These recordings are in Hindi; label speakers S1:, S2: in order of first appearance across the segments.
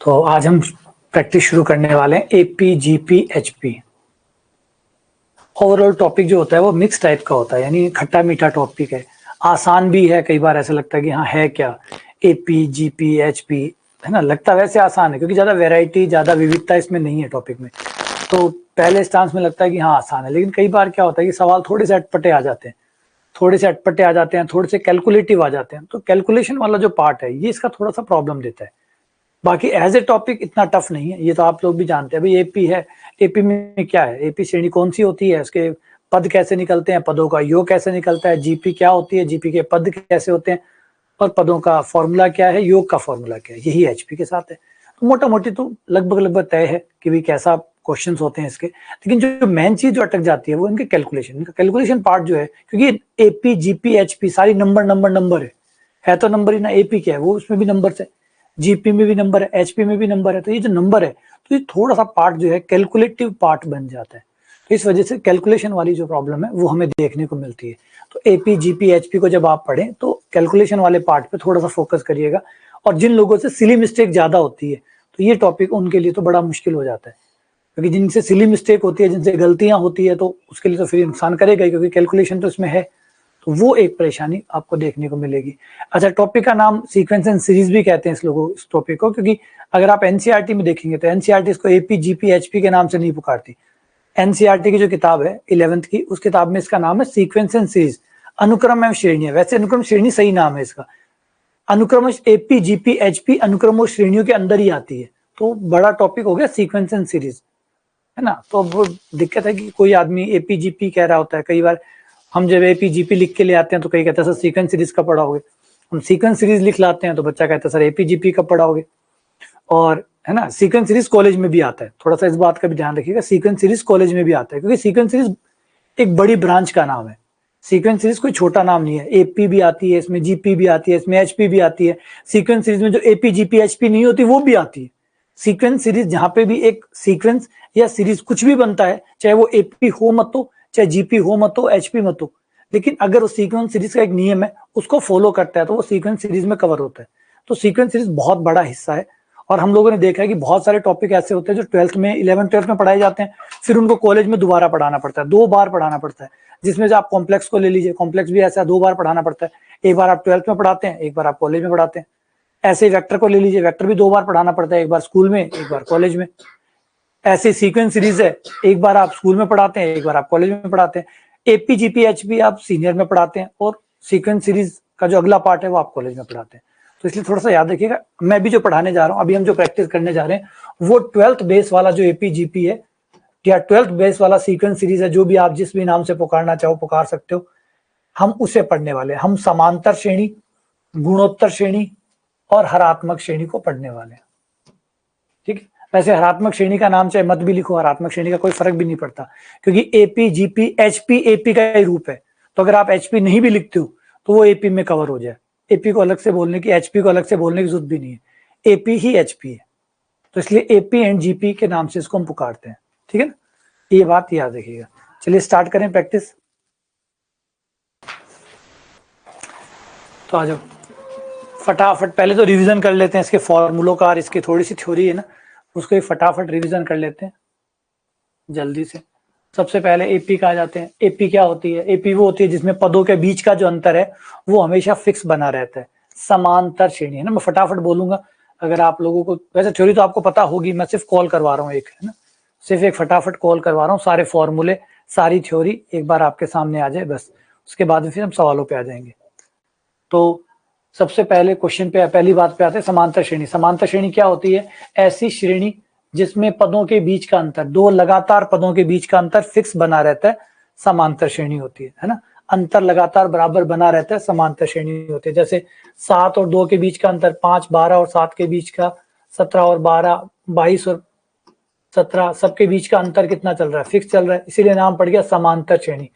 S1: तो आज हम प्रैक्टिस शुरू करने वाले हैं AP GP HP. Overall topic जो होता है वो मिक्स टाइप का होता है, यानी खट्टा मीठा टॉपिक है। आसान भी है, कई बार ऐसा लगता है कि हाँ है क्या एपी जीपी एचपी, है ना। लगता वैसे आसान है क्योंकि ज्यादा वैरायटी, ज्यादा विविधता इसमें नहीं है टॉपिक में। तो पहले स्टांस में लगता है कि हाँ आसान है, लेकिन कई बार क्या होता है कि सवाल थोड़े से अटपटे आ जाते हैं, थोड़े से कैलकुलेटिव आ जाते हैं। तो कैलकुलेशन वाला जो पार्ट है ये इसका थोड़ा सा प्रॉब्लम देता है। बाकी एज ए टॉपिक इतना टफ नहीं है, ये तो आप लोग भी जानते हैं। भाई एपी है, एपी में क्या है, एपी श्रेणी कौन सी होती है, उसके पद कैसे निकलते हैं, पदों का योग कैसे निकलता है, जीपी क्या होती है, जीपी के पद कैसे होते हैं, और पदों का फॉर्मूला क्या है, योग का फॉर्मूला क्या है, यही एचपी के साथ है। तो मोटा मोटी तो लगभग लगभग तय है कि भाई कैसा क्वेश्चंस होते हैं इसके। लेकिन जो मेन चीज जो अटक जाती है वो इनके कैलकुलेशन, इनका कैलकुलेशन पार्ट जो है, क्योंकि एपी जीपी एचपी सारी नंबर नंबर नंबर है तो नंबर ही ना। एपी क्या है, वो उसमें भी नंबर है, जीपी में भी नंबर है, एचपी में भी नंबर है। तो ये जो नंबर है, तो ये थोड़ा सा पार्ट जो है कैलकुलेटिव पार्ट बन जाता है। तो इस वजह से कैलकुलेशन वाली जो प्रॉब्लम है वो हमें देखने को मिलती है। तो एपी जीपी एचपी को जब आप पढ़ें तो कैलकुलेशन वाले पार्ट पे थोड़ा सा फोकस करिएगा। और जिन लोगों से सिली मिस्टेक ज्यादा होती है तो ये टॉपिक उनके लिए तो बड़ा मुश्किल हो जाता है, क्योंकि जिनसे सिली मिस्टेक होती है, जिनसे गलतियां होती है, तो उसके लिए तो फिर नुकसान करेगा ही, क्योंकि कैलकुलेशन तो इसमें है। तो वो एक परेशानी आपको देखने को मिलेगी। अच्छा, टॉपिक का नाम सीक्वेंस एंड सीरीज भी कहते हैं इस टॉपिक को, क्योंकि अगर आप एनसीईआरटी में देखेंगे तो एनसीईआरटी इसको एपी जीपी एचपी के नाम से नहीं पुकारती। एनसीईआरटी की जो किताब है 11th की, उस किताब में इसका नाम है सीक्वेंस एंड सीरीज, अनुक्रम एवं श्रेणी। वैसे अनुक्रम श्रेणी सही नाम है इसका। अनुक्रम एपी जीपी एचपी अनुक्रम और श्रेणियों के अंदर ही आती है। तो बड़ा टॉपिक हो गया सीक्वेंस एंड सीरीज, है ना। तो अब वो दिक्कत है कि कोई आदमी एपी जीपी कह रहा होता है, कई बार हम जब एपी जीपी लिख के ले आते हैं तो कई कहते हैं सर सीक्वेंस सीरीज कब पढ़ाओगे। हम सीक्वेंस सीरीज लिख लाते हैं तो बच्चा कहता है सर एपी जीपी कब पढ़ाओगे। और है ना, सीक्वेंस सीरीज कॉलेज में भी आता है, थोड़ा सा इस बात का भी ध्यान रखिएगा। सीक्वेंस सीरीज कॉलेज में भी आता है, क्योंकि सीक्वेंस सीरीज एक बड़ी ब्रांच का नाम है। सीक्वेंस सीरीज कोई छोटा नाम नहीं है। एपी भी आती है इसमें, जीपी भी आती है इसमें, एचपी भी आती है। सीक्वेंस सीरीज में जो एपी जीपी एचपी नहीं होती वो भी आती है। सीक्वेंस सीरीज जहां पे भी एक सीक्वेंस या सीरीज कुछ भी बनता है, चाहे वो एपी हो मत हो, चाहे जीपी हो मत हो, एचपी मत हो, लेकिन अगर वो सीक्वेंस सीरीज का एक नियम है उसको फॉलो करता है तो वो सीक्वेंस सीरीज में कवर होता है। तो सीक्वेंस सीरीज बहुत बड़ा हिस्सा है। और हम लोगों ने देखा है कि बहुत सारे टॉपिक ऐसे होते हैं जो 12th में, 11th 12th में पढ़ाए जाते हैं, फिर उनको कॉलेज में दोबारा पढ़ाना पड़ता है, 2 बार पढ़ाना पड़ता है। जिसमें से आप कॉम्प्लेक्स को ले लीजिए, कॉम्प्लेक्स भी ऐसा 2 बार पढ़ाना पड़ता है। एक बार आप 12th में पढ़ाते हैं, एक बार आप कॉलेज में पढ़ाते हैं। ऐसे ही वेक्टर को ले लीजिए, वेक्टर भी 2 बार पढ़ाना पड़ता है, एक बार स्कूल में, एक बार कॉलेज में। ऐसे सीक्वेंस सीरीज है, एक बार आप स्कूल में पढ़ाते हैं, एक बार आप कॉलेज में पढ़ाते हैं। एपी जीपी एचपी आप सीनियर में पढ़ाते हैं, और सीक्वेंस सीरीज का जो अगला पार्ट है वो आप कॉलेज में पढ़ाते हैं। तो इसलिए थोड़ा सा याद रखिएगा। मैं भी जो पढ़ाने जा रहा हूँ, अभी हम जो प्रैक्टिस करने जा रहे हैं वो 12th बेस वाला जो एपी जीपी है, या 12th बेस वाला सीक्वेंस सीरीज है, जो भी आप जिस भी नाम से पुकारना चाहो पुकार सकते हो, हम उसे पढ़ने वाले हैं। हम समांतर श्रेणी, गुणोत्तर श्रेणी और हरात्मक श्रेणी को पढ़ने वाले हैं, ठीक है। वैसे हरात्मक श्रेणी का नाम चाहे मत भी लिखो, हरात्मक श्रेणी का कोई फर्क भी नहीं पड़ता, क्योंकि एपी जीपी एचपी एपी का ही रूप है। तो अगर आप एचपी नहीं भी लिखते हो तो वो एपी में कवर हो जाए। एपी को अलग से बोलने की, एचपी को अलग से बोलने की जरूरत भी नहीं है, एपी ही एचपी है। तो इसलिए एपी एंड जीपी के नाम से इसको हम पुकारते हैं, ठीक है ना। ये बात याद रखिएगा। चलिए स्टार्ट करें प्रैक्टिस। तो आ जाओ फटाफट, पहले तो रिवीजन कर लेते हैं इसके फॉर्मूलों का, और इसकी थोड़ी सी थ्योरी है ना, उसको ही फटाफट रिवीजन कर लेते हैं जल्दी से। सबसे पहले एपी का आ जाते हैं। एपी क्या होती है? एपी वो होती है जिसमें पदों के बीच का जो अंतर है वो हमेशा फिक्स बना रहता है। समांतर श्रेणी, है ना। मैं फटाफट बोलूंगा, अगर आप लोगों को, वैसे थ्योरी तो आपको पता होगी, मैं सिर्फ कॉल करवा रहा हूँ एक, है ना, सिर्फ एक फटाफट कॉल करवा रहा हूँ। सारे फॉर्मूले, सारी थ्योरी एक बार आपके सामने आ जाए बस, उसके बाद में फिर हम सवालों पे आ जाएंगे। तो सबसे पहले क्वेश्चन पे, पहली बात पे आते हैं समांतर श्रेणी। समांतर श्रेणी क्या होती है? ऐसी श्रेणी जिसमें पदों के बीच का अंतर, 2 लगातार पदों के बीच का अंतर फिक्स बना रहता है, समांतर श्रेणी होती है ना। अंतर लगातार बराबर बना रहता है, समांतर श्रेणी होती है। जैसे 7 और 2 के बीच का अंतर, 5 12 और 7 के बीच का, 17 और 12, 22 और 17, सबके बीच का अंतर कितना चल रहा है? फिक्स चल रहा है, इसीलिए नाम पड़ गया समांतर श्रेणी।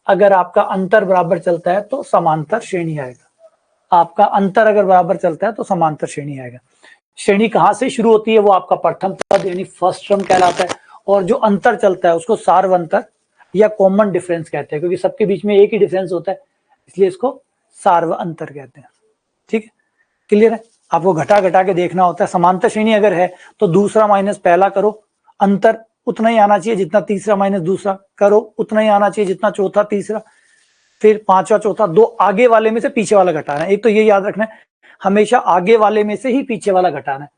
S1: अगर आपका अंतर बराबर चलता है तो समांतर श्रेणी आएगा। आपका अंतर अगर बराबर चलता है तो समांतर श्रेणी आएगा। श्रेणी कहां से शुरू होती है? वो आपका प्रथम पद यानी फर्स्ट टर्म कहलाता है, और जो अंतर चलता है उसको सार्वंतर या कॉमन डिफरेंस कहते हैं, क्योंकि सबके बीच में एक ही डिफरेंस होता है, इसलिए इसको सार्व अंतर कहते हैं, ठीक है। क्लियर है? आपको घटा घटा के देखना होता है। समांतर श्रेणी अगर है तो दूसरा माइनस पहला करो, अंतर उतना ही आना चाहिए जितना तीसरा माइनस दूसरा करो, उतना ही आना चाहिए जितना चौथा तीसरा, फिर पांचवा चौथा, दो आगे वाले में से पीछे वाला घटाना है। एक तो ये याद रखना है हमेशा आगे वाले में से ही पीछे वाला घटाना है।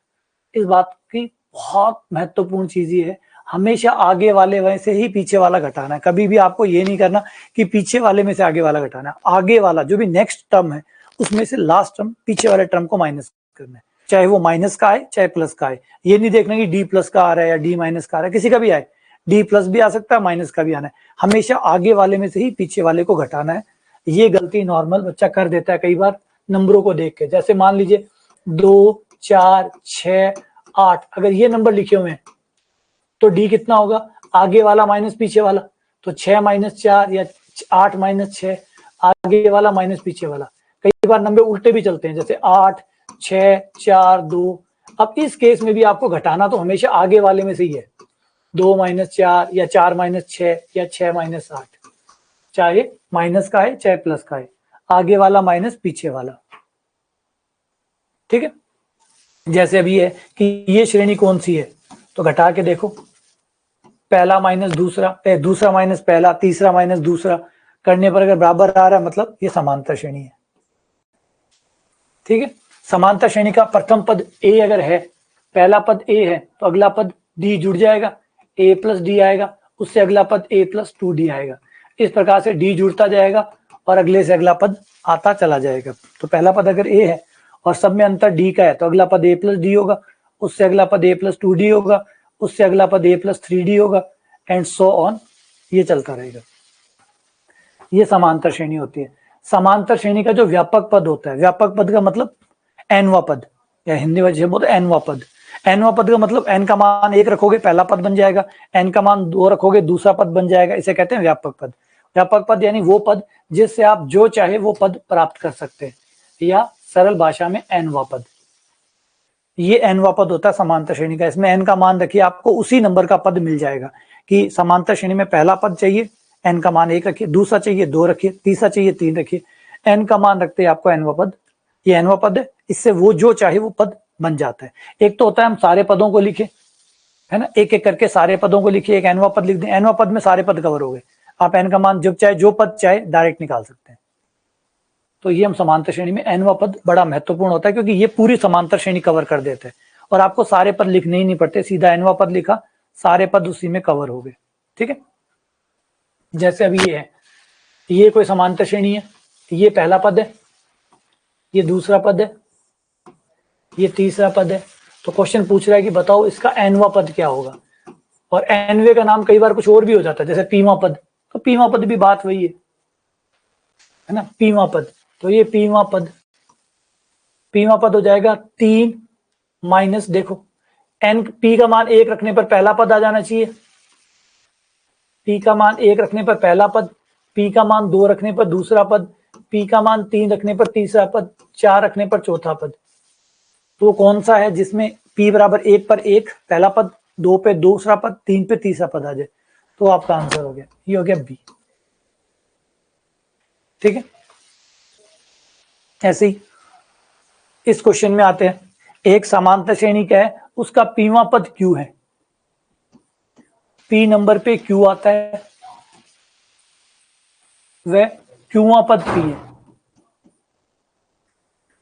S1: इस बात की बहुत महत्वपूर्ण चीज ये है, हमेशा आगे वाले में से ही पीछे वाला घटाना है। कभी भी आपको ये नहीं करना कि पीछे वाले में से आगे वाला घटाना है। आगे वाला जो भी नेक्स्ट टर्म है उसमें से लास्ट टर्म पीछे वाले टर्म को माइनस करना है, चाहे वो माइनस का आए चाहे प्लस का आए। ये नहीं देखना कि डी प्लस का आ रहा है या डी माइनस का आ रहा है, किसी का भी आए, डी प्लस भी आ सकता है, माइनस का भी आना है। हमेशा आगे वाले में से ही पीछे वाले को घटाना है। ये गलती नॉर्मल बच्चा कर देता है कई बार नंबरों को देख के। जैसे मान लीजिए 2, 4, 6, 8, अगर ये नंबर लिखे हुए हैं तो डी कितना होगा, आगे वाला माइनस पीछे वाला, तो 6 माइनस 4 या 8 माइनस 6, आगे वाला माइनस पीछे वाला। कई बार नंबर उल्टे भी चलते हैं, जैसे 8, 6, 4, 2। अब इस केस में भी आपको घटाना तो हमेशा आगे वाले में से ही है, 2 माइनस 4 या 4 माइनस 6 या 6 माइनस 8, चाहे माइनस का है चाहे प्लस का है, आगे वाला माइनस पीछे वाला। ठीक है, जैसे अभी है कि ये श्रेणी कौन सी है, तो घटा के देखो, पहला माइनस दूसरा, दूसरा माइनस पहला, तीसरा माइनस दूसरा करने पर अगर बराबर आ रहा है मतलब ये समांतर श्रेणी है। ठीक है, समांतर श्रेणी का प्रथम पद ए अगर है, पहला पद ए है तो अगला पद डी जुड़ जाएगा, ए प्लस डी आएगा, उससे अगला पद ए प्लस 2d आएगा। इस प्रकार से डी जुड़ता जाएगा और अगले से अगला पद आता चला जाएगा। तो पहला पद अगर ए है और सब में अंतर डी का है तो अगला पद ए प्लस डी होगा, उससे अगला पद ए प्लस 2d होगा, उससे अगला पद ए प्लस 3d होगा, एंड सो ऑन, ये चलता रहेगा। ये समांतर श्रेणी होती है। समांतर श्रेणी का जो व्यापक पद होता है, व्यापक पद का मतलब एनवा पद, या हिंदी में जैसे बोलते एनवा पद। एनवा पद का मतलब एन का मान 1 रखोगे पहला पद बन जाएगा, एन का मान 2 रखोगे दूसरा पद बन जाएगा, इसे कहते हैं व्यापक पद। व्यापक पद यानी वो पद जिससे आप जो चाहे वो पद प्राप्त कर सकते हैं, या सरल भाषा में एनवा पद। ये एनवा पद होता है समांतर श्रेणी का। इसमें एन का मान रखिए, आपको उसी नंबर का पद मिल जाएगा कि समांतर श्रेणी में पहला पद चाहिए, एन का मान 1 रखिए, दूसरा चाहिए 2 रखिए, तीसरा चाहिए 3 रखिए, एन का मान रखते हैं आपको एनवा पद। ये एनवा पद है, इससे वो जो चाहे वो पद बन जाता है। एक तो होता है हम सारे पदों को लिखें, है ना, एक एक करके सारे पदों को लिखिए, एक एनवा पद लिख दें, एनवा पद में सारे पद कवर हो गए, आप एन का मान जब चाहे जो पद चाहे डायरेक्ट निकाल सकते हैं। तो ये हम समांतर श्रेणी में एनवा पद बड़ा महत्वपूर्ण होता है, क्योंकि ये पूरी समांतर श्रेणी कवर कर देते हैं और आपको सारे पद लिखने ही नहीं पड़ते, सीधा एनवा पद लिखा, सारे पद उसी में कवर हो गए। ठीक है, जैसे अभी ये है, ये कोई समांतर श्रेणी है, ये पहला पद है, ये दूसरा पद है, ये तीसरा पद है। तो क्वेश्चन पूछ रहा है कि बताओ इसका एनवा पद क्या होगा, और एनवे का नाम कई बार कुछ और भी हो जाता है, जैसे पीवा पद। तो पीवा पद भी बात वही है ना, पीवा पद। तो ये पीवा पद हो जाएगा 3 माइनस, देखो एन, पी का मान 1 रखने पर पहला पद आ जाना चाहिए, पी का मान 1 रखने पर पहला पद, पी का मान 2 रखने पर दूसरा पद, पी का मान 3 रखने पर तीसरा पद, 4 रखने पर चौथा पद। तो कौन सा है जिसमें p बराबर 1 पर 1 पहला पद, 2 पे दूसरा पद, 3 पे तीसरा पद आ जाए, तो आपका आंसर हो गया, ये हो गया बी। ठीक है, ऐसे ही इस क्वेश्चन में आते हैं, एक समांतर श्रेणी का है, उसका पीवा पद क्यू है, पी नंबर पे क्यू आता है, वह क्यूवा पद पी है,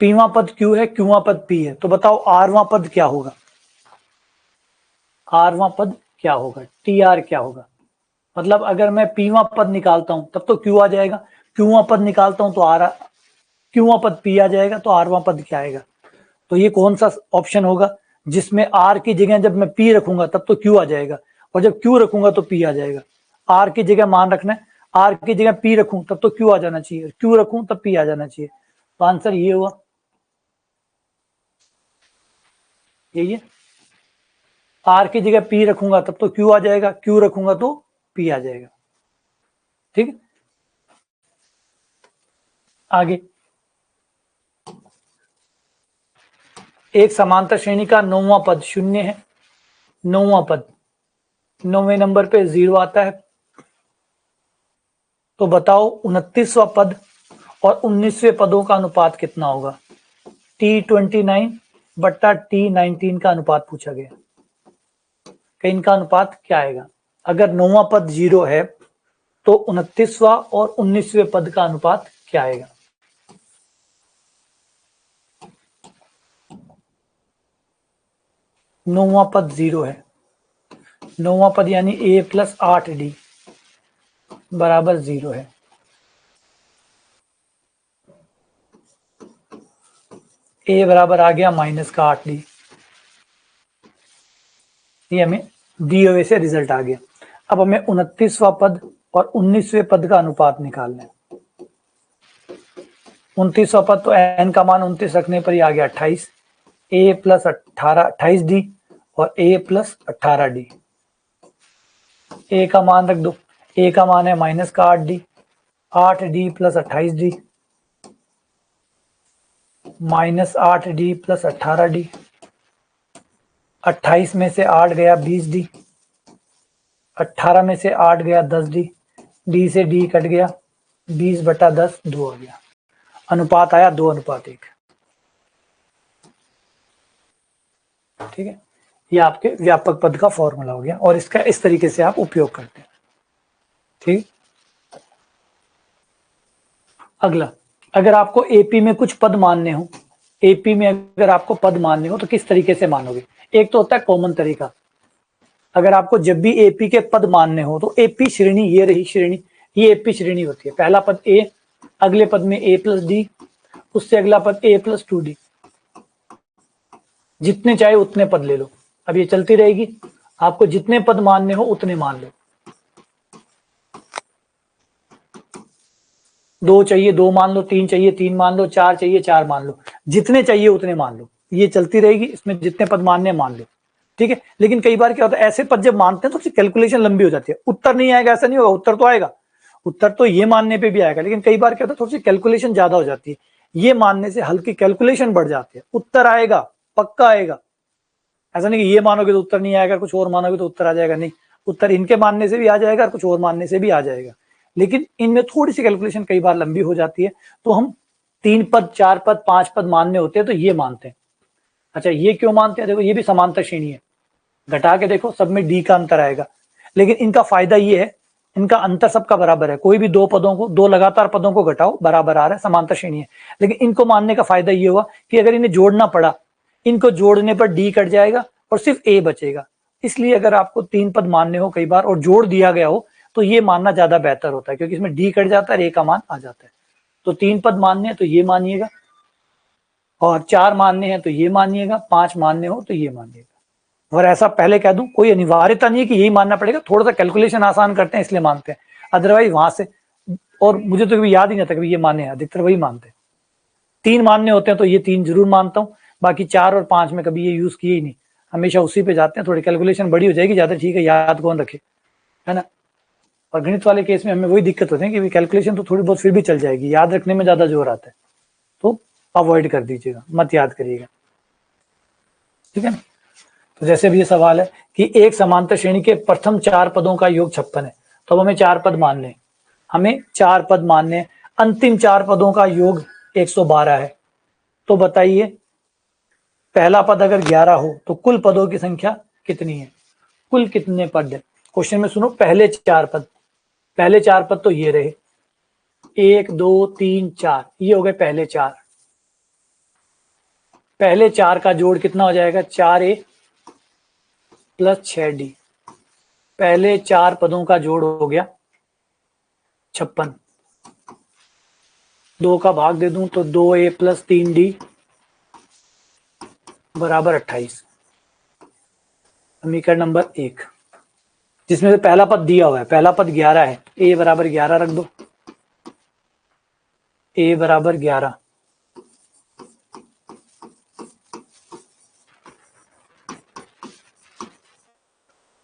S1: पीवा पद क्यू है, क्यूवा पद पी है। तो बताओ आरवा पद क्या होगा, आरवा पद क्या होगा, टी आर क्या होगा। मतलब अगर मैं पीवा पद निकालता हूं तब तो क्यू आ जाएगा, क्यूवा पद निकालता हूं तो आर, क्यूवा पद पी आ जाएगा, तो आरवा पद क्या आएगा। तो ये कौन सा ऑप्शन होगा जिसमें आर की जगह जब मैं पी रखूंगा तब तो क्यू आ जाएगा, और जब क्यू रखूंगा तो पी आ जाएगा। आर की जगह मान रखना है, आर की जगह पी रखूं तब तो क्यू आ जाना चाहिए, क्यू रखूं तब पी आ जाना चाहिए। तो आंसर ये हुआ, यही है, आर की जगह पी रखूंगा तब तो क्यू आ जाएगा, क्यू रखूंगा तो पी आ जाएगा। ठीक है, आगे एक समांतर श्रेणी का 9वां पद 0 है, 9वां पद 9वें नंबर पे 0 आता है। तो बताओ 29वां पद और 19वें पदों का अनुपात कितना होगा, T29 बट्टा T19 का अनुपात पूछा गया, कि इनका अनुपात क्या आएगा। अगर 9वां पद 0 है तो 29वां और 19वें पद का अनुपात क्या आएगा। नौवां पद 0 है, नौवां पद यानी a प्लस 8d बराबर 0 है। a बराबर आ गया माइनस का 8d, ये हमें दिए हुए से रिजल्ट आ गया। अब हमें 29वां पद और 19वें पद का अनुपात निकालना है। 29वां पद तो n का मान 29 रखने पर ही आ गया 28, a प्लस 28d और a प्लस 18d। a का मान रख दो, a का मान है माइनस का 8d, 8d plus 28d minus 8d plus 18d, 28 में से 8 गया 20d, 18 में से 8 गया 10d, d से d कट गया, 20/10 2 आ गया। अनुपात आया 2:1। ठीक है, ये आपके व्यापक पद का फॉर्मूला हो गया और इसका इस तरीके से आप उपयोग करते हैं। ठीक, अगला, अगर आपको एपी में कुछ पद मानने हो, एपी में अगर आपको पद मानने हो तो किस तरीके से मानोगे। एक तो होता है कॉमन तरीका, अगर आपको जब भी एपी के पद मानने हो तो एपी श्रेणी, ये रही श्रेणी, ये एपी श्रेणी होती है। पहला पद ए, अगले पद में a प्लस डी, उससे अगला पद a प्लस 2d, जितने चाहे उतने पद ले लो। अब ये चलती रहेगी, आपको जितने पद मानने हो उतने मान लो। 2 चाहिए 2 मान लो, 3 चाहिए 3 मान लो, 4 चाहिए 4 मान लो, जितने चाहिए उतने मान लो। ये चलती रहेगी, इसमें जितने पद मानने मान लो। ठीक है, लेकिन कई बार क्या होता है, ऐसे पद जब मानते हैं तो उसकी कैलकुलेशन लंबी हो जाती है। उत्तर नहीं आएगा ऐसा नहीं होगा, उत्तर तो आएगा, उत्तर तो ये मानने पे भी आएगा, लेकिन कई बार क्या होता है थोड़ी सी कैलकुलेशन ज्यादा हो जाती है। ये मानने से हल्की कैलकुलेशन बढ़ जाती है, उत्तर आएगा, पक्का आएगा। ऐसा नहीं कि ये मानोगे तो उत्तर नहीं आएगा, कुछ और मानोगे तो उत्तर आ जाएगा, नहीं, उत्तर इनके मानने से भी आ जाएगा और कुछ और मानने से भी आ जाएगा। लेकिन इनमें थोड़ी सी कैलकुलेशन कई बार लंबी हो जाती है, तो हम 3 पद 4 पद 5 पद मानने होते हैं तो ये मानते हैं। अच्छा, ये क्यों मानते हैं, देखो ये भी समांतर श्रेणी है, घटा के देखो सब में डी का अंतर आएगा, लेकिन इनका फायदा ये है, इनका अंतर सबका बराबर है। कोई भी दो पदों को, दो लगातार पदों को घटाओ, बराबर आ रहा है, समांतर श्रेणी है। लेकिन इनको मानने का फायदा ये हुआ कि अगर इन्हें जोड़ना पड़ा, इनको जोड़ने पर डी कट जाएगा और सिर्फ ए बचेगा। इसलिए अगर आपको 3 पद मानने हो कई बार और जोड़ दिया गया हो तो ये मानना ज्यादा बेहतर होता है, क्योंकि इसमें डी कट जाता है, ए का मान आ जाता है। तो 3 पद मानने हैं तो ये मानिएगा, और 4 मानने हैं तो ये मानिएगा, 5 मानने हो तो ये मानिएगा। और ऐसा पहले कह दूं, कोई अनिवार्यता नहीं है कि यही मानना पड़ेगा, थोड़ा सा कैलकुलेशन आसान करते हैं इसलिए मानते हैं, अदरवाइज वहां से, और मुझे तो कभी याद ही नहीं था कि ये माने, अधिकतर वही मानते हैं। 3 मानने होते हैं तो ये 3 जरूर मानता हूँ, बाकी 4 और 5 में कभी ये यूज किए ही नहीं, हमेशा उसी पे जाते हैं। थोड़ी कैलकुलेशन बड़ी हो जाएगी, ज्यादा ठीक है, याद कौन रखे, है ना। और गणित वाले केस में हमें वही दिक्कत होती है कि कैलकुलेशन तो थोड़ी बहुत फिर भी चल जाएगी, याद रखने में ज्यादा जोर आता है, तो अवॉइड कर दीजिएगा, मत याद करिएगा, ठीक है ना। तो जैसे भी ये सवाल है कि एक समांतर श्रेणी के प्रथम 4 पदों का योग 56 है, तो अब हमें 4 पद मानने, हमें 4 पद मानने, अंतिम 4 पदों का योग 112 है। तो बताइए, पहला पद अगर 11 हो तो कुल पदों की संख्या कितनी है, कुल कितने पद है। क्वेश्चन में सुनो, पहले 4 पद, पहले 4 पद तो ये रहे, 1 2 3 4, ये हो गए पहले 4। पहले 4 का जोड़ कितना हो जाएगा, 4a प्लस 6d। पहले 4 पदों का जोड़ हो गया 56, 2 का भाग दे दूं तो 2a प्लस 3d बराबर 28। समीकरण नंबर 1, जिसमें से पहला पद दिया हुआ है, पहला पद 11 है, a बराबर 11 रख दो, a बराबर 11,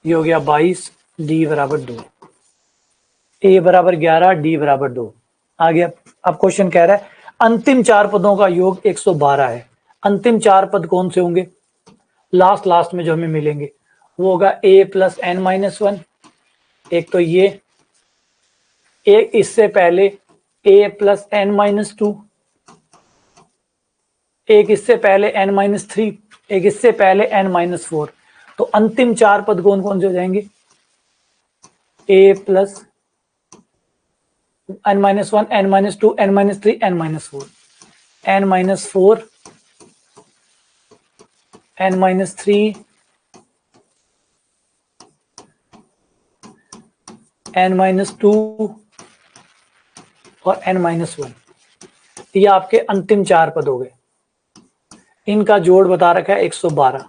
S1: ये हो गया 22, d बराबर 2, a बराबर 11, d बराबर 2 आ गया। अब क्वेश्चन कह रहा है अंतिम 4 पदों का योग 112 है। अंतिम 4 पद कौन से होंगे, लास्ट में जो हमें मिलेंगे वो होगा a प्लस n माइनस 1, एक तो ये, एक इससे पहले a प्लस n माइनस 2, एक इससे पहले n-3, एक इससे पहले n-4, तो अंतिम 4 पद कौन कौन से हो जाएंगे? a plus n-1, n-2, n-3, n-4, n-4, n-3, n-2 और n-1, ये आपके अंतिम 4 पद हो गए। इनका जोड़ बता रखा है 112,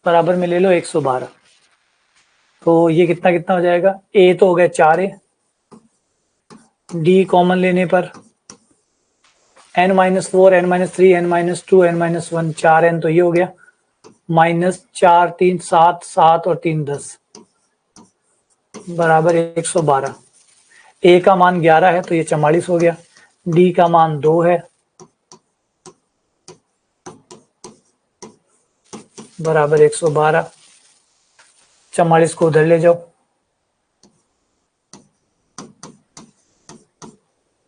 S1: बराबर में ले लो 112। तो ये कितना कितना हो जाएगा? a तो हो गया 4a, d कॉमन लेने पर n-4, n-3, n-2, n-1, 4n तो ये हो गया, -4 3 7, 7 और 3 10, बराबर 112। a का मान 11 है तो ये 44 हो गया, d का मान 2 है, बराबर 112। 44 को उधर ले जाओ,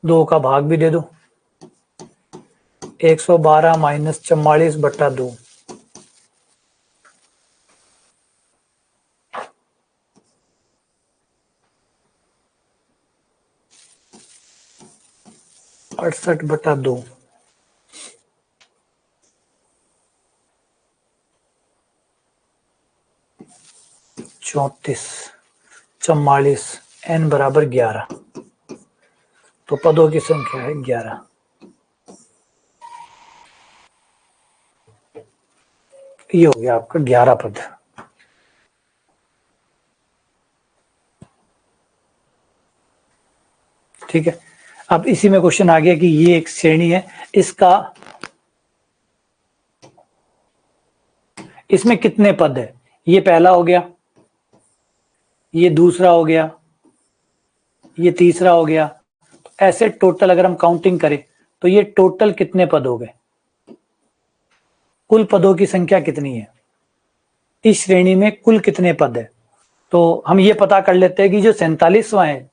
S1: 2 का भाग भी दे दो, 112 माइनस 44 बट्टा 2, अड़सठ बट्टा 2, 34, 44, n बराबर 11, तो पदों की संख्या है 11। ये हो गया आपका 11 पद। ठीक है, अब इसी में क्वेश्चन आ गया कि ये एक श्रेणी है, इसमें कितने पद है? ये पहला हो गया, ये दूसरा हो गया, ये तीसरा हो गया, ऐसे टोटल अगर हम काउंटिंग करें तो ये टोटल कितने पद हो गए? कुल पदों की संख्या कितनी है? इस श्रेणी में कुल कितने पद है? तो हम ये पता कर लेते हैं कि जो 47वां है,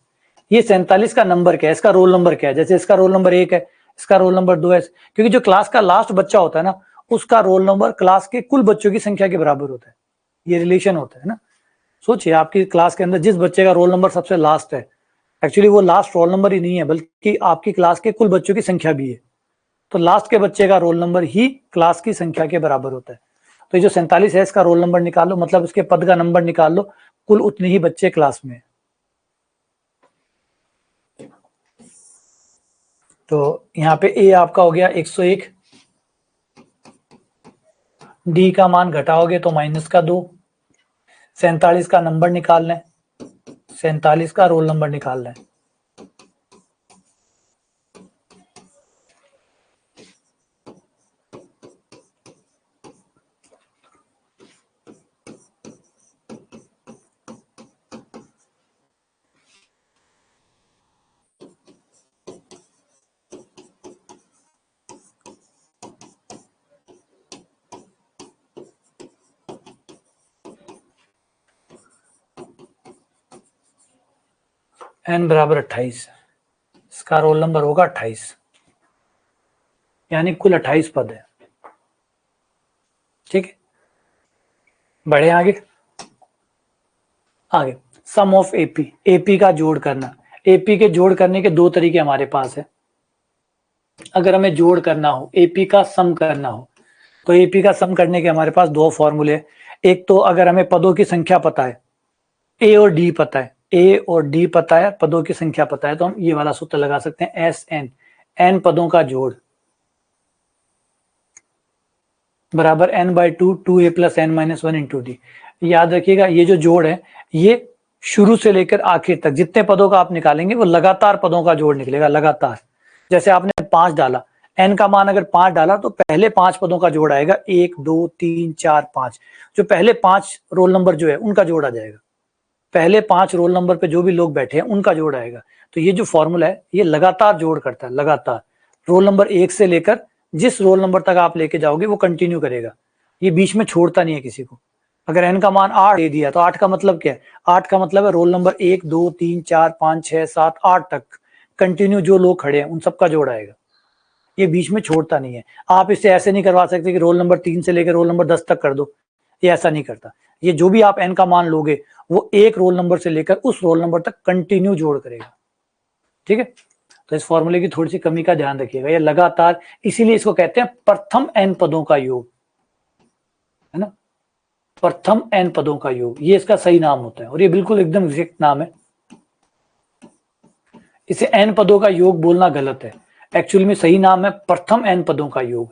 S1: ये 47 का नंबर क्या है, इसका रोल नंबर क्या है। जैसे इसका रोल नंबर 1 है, इसका रोल नंबर 2 है, क्योंकि जो क्लास का लास्ट बच्चा होता है ना, उसका रोल नंबर क्लास के कुल बच्चों की संख्या के बराबर होता है। ये रिलेशन होता है ना। सोचिए, आपकी क्लास के अंदर जिस बच्चे का रोल नंबर सबसे लास्ट है, एक्चुअली वो लास्ट रोल नंबर ही नहीं है, बल्कि आपकी क्लास के कुल बच्चों की संख्या भी है। तो लास्ट के बच्चे का रोल नंबर ही क्लास की संख्या के बराबर होता है। तो ये जो 47 है, इसका रोल नंबर निकाल लो, मतलब इसके पद का नंबर निकाल लो, कुल उतने ही बच्चे क्लास में। तो यहाँ पे ए आपका हो गया 101, डी का मान घटाओगे तो -2, 47 का नंबर निकालना है, 47 का रोल नंबर निकालना है। n बराबर 28, इसका रोल नंबर होगा 28, यानी कुल 28 पद है। ठीक है, बढ़े आगे। सम ऑफ एपी, एपी का जोड़ करना। एपी के जोड़ करने के 2 तरीके हमारे पास है। अगर हमें जोड़ करना हो, एपी का सम करना हो, तो एपी का सम करने के हमारे पास 2 फॉर्मूले। एक तो अगर हमें पदों की संख्या पता है, ए और डी पता है, ए और डी पता है, पदों की संख्या पता है, तो हम ये वाला सूत्र लगा सकते हैं, एस एन, एन पदों का जोड़ बराबर n/2 2a plus n-1 into D. याद रखिएगा, ये जो जोड़ है, ये शुरू से लेकर आखिर तक जितने पदों का आप निकालेंगे वो लगातार पदों का जोड़ निकलेगा, लगातार। जैसे आपने 5 डाला, n का मान अगर 5 डाला तो पहले 5 पदों का जोड़ आएगा, 1 2 3 4 5, जो पहले 5 रोल नंबर जो है उनका जोड़ आ जाएगा, पहले 5 रोल नंबर पे जो भी लोग बैठे हैं उनका जोड़ आएगा। तो ये जो फॉर्मूला है, ये लगातार जोड़ करता है, लगातार रोल नंबर 1 से लेकर जिस रोल नंबर तक आप लेके जाओगे वो कंटिन्यू करेगा, ये बीच में छोड़ता नहीं है किसी को। अगर n का मान 8 दे दिया तो 8 का मतलब क्या है? 8 का मतलब है रोल नंबर 1 2 3 4 5 6 7 8 तक कंटिन्यू जो लोग खड़े हैं उन सबका जोड़ आएगा। ये बीच में छोड़ता नहीं है। आप इसे ऐसे नहीं करवा सकते कि रोल नंबर 3 से लेकर रोल नंबर 10 तक कर दो, ये ऐसा नहीं करता। ये जो भी आप n का मान लोगे वो एक रोल नंबर से लेकर उस रोल नंबर तक कंटिन्यू जोड़ करेगा, ठीक है। तो इस फॉर्मूले की थोड़ी सी कमी का ध्यान रखिएगा, ये लगातार, इसीलिए इसको कहते हैं प्रथम n पदों का योग, है ना, प्रथम n पदों का योग, ये इसका सही नाम होता है और ये बिल्कुल एकदम एग्जैक्ट नाम है। इसे n पदों का योग बोलना गलत है, एक्चुअली में सही नाम है प्रथम n पदों का योग,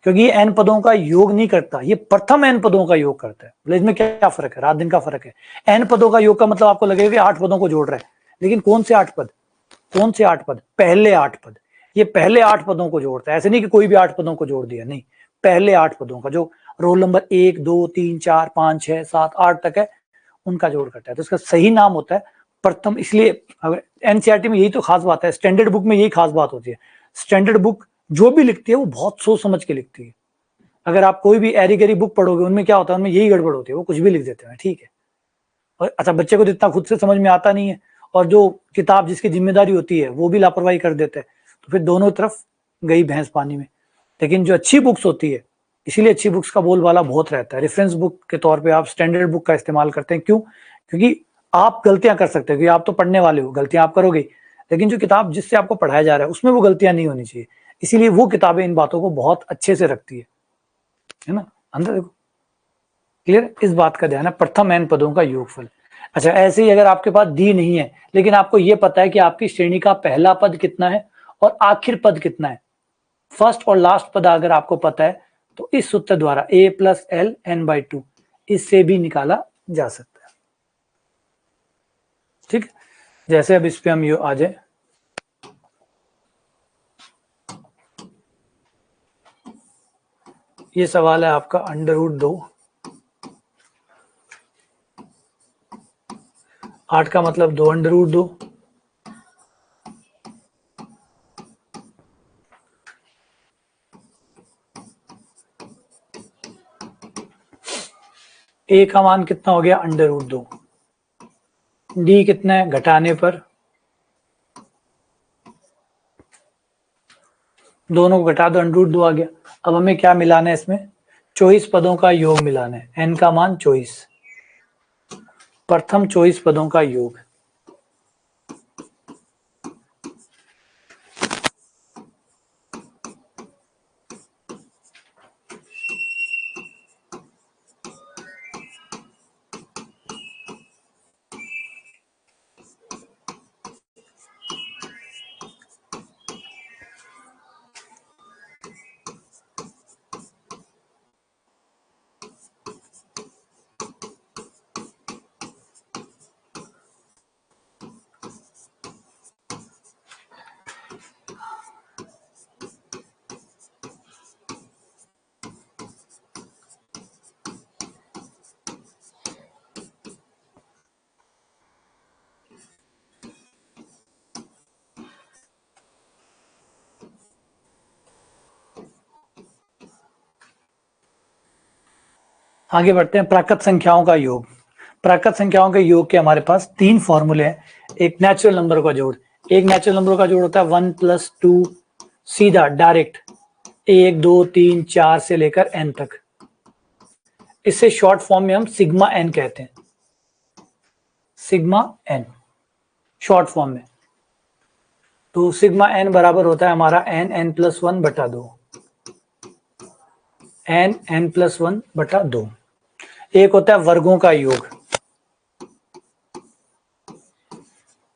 S1: क्योंकि ये n पदों का योग नहीं करता, ये प्रथम n पदों का योग करता है। बोले इसमें क्या फर्क है, रात दिन का फर्क है। n पदों का योग का मतलब आपको लगेगा कि 8 पदों को जोड़ रहा है, लेकिन कौन से 8 पद, कौन से 8 पद, पहले 8 पद, ये पहले 8 पदों को जोड़ता है, ऐसे नहीं कि कोई भी 8 पदों को जोड़ दिया, नहीं, पहले 8 पदों का, जो रोल नंबर 1 2 3 4 5 6 7 8 तक है उनका जोड़ करता है। तो इसका सही नाम होता है प्रथम। इसलिए अगर एनसीईआरटी में यही तो खास बात है, स्टैंडर्ड बुक में यही खास बात होती है, स्टैंडर्ड बुक जो भी लिखती है वो बहुत सोच समझ के लिखती है। अगर आप कोई भी एरी गरी बुक पढ़ोगे उनमें क्या होता है, उनमें यही गड़बड़ होती है, वो कुछ भी लिख देते हैं, ठीक है। और अच्छा, बच्चे को तो इतना खुद से समझ में आता नहीं है, और जो किताब जिसकी जिम्मेदारी होती है वो भी लापरवाही कर देते हैं, तो फिर दोनों तरफ गई भैंस पानी में। लेकिन जो अच्छी बुक्स होती है, इसीलिए अच्छी बुक्स का बोलबाला बहुत रहता है। रेफरेंस बुक के तौर पे आप स्टैंडर्ड बुक का इस्तेमाल करते हैं, क्यों? क्योंकि आप गलतियां कर सकते हो, क्योंकि आप तो पढ़ने वाले हो, गलतियां आप करोगे, लेकिन जो किताब जिससे आपको पढ़ाया जा रहा है उसमें वो गलतियां नहीं होनी चाहिए। इसीलिए वो किताबें इन बातों को बहुत अच्छे से रखती है ना। अंदर देखो, क्लियर, इस बात का ध्यान है, प्रथम n पदों का योगफल। अच्छा, ऐसे ही अगर आपके पास दी नहीं है लेकिन आपको यह पता है कि आपकी श्रेणी का पहला पद कितना है और आखिर पद कितना है, फर्स्ट और लास्ट पद अगर आपको पता है, तो इस सूत्र द्वारा a प्लस एल n/2 इससे भी निकाला जा सकता है, ठीक। जैसे अब इस पे हम आ जाए, ये सवाल है आपका √2, 8 का मतलब 2 √2, a का मान कितना हो गया √2, d कितना है घटाने पर, दोनों को घटा दो, √2 आ गया। अब हमें क्या मिलाना है इसमें, 24 पदों का योग मिलाना है, n का मान 24, प्रथम 24 पदों का योग। आगे बढ़ते हैं, प्राकृत संख्याओं का योग। प्राकृत संख्याओं के योग के हमारे पास 3 फॉर्मूले हैं। एक नेचुरल नंबर का जोड़, एक नेचुरल नंबर का जोड़ होता है 1 + 2, सीधा डायरेक्ट 1 2 3 4 से लेकर n तक। इसे शॉर्ट फॉर्म में हम सिग्मा n कहते हैं, सिग्मा n शॉर्ट फॉर्म में। तो सिग्मा n बराबर होता है हमारा n(n+1/2), n(n+1/2). एक होता है वर्गों का योग,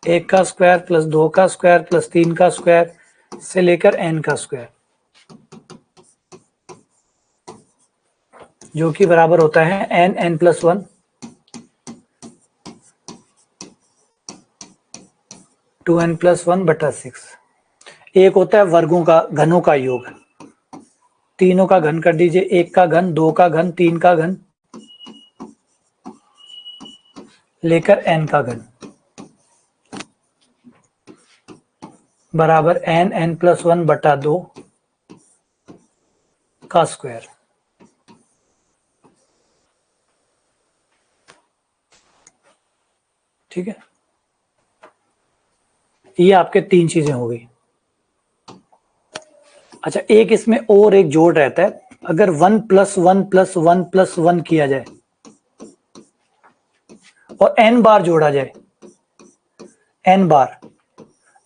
S1: 1 का स्क्वायर प्लस 2 का स्क्वायर प्लस 3 का स्क्वायर से लेकर n का स्क्वायर, जो कि बराबर होता है n(n+1) 2n+1/6। एक होता है वर्गों का घनों का योग, तीनों का घन कर दीजिए, 1 का घन 2 का घन 3 का घन लेकर n का घन, बराबर n(n+1/2) का स्क्वायर। ठीक है, ये आपके 3 चीजें हो गई। अच्छा, एक इसमें और एक जोड़ रहता है, अगर 1 + 1 + 1 + 1 किया जाए और n बार जोड़ा जाए, n बार,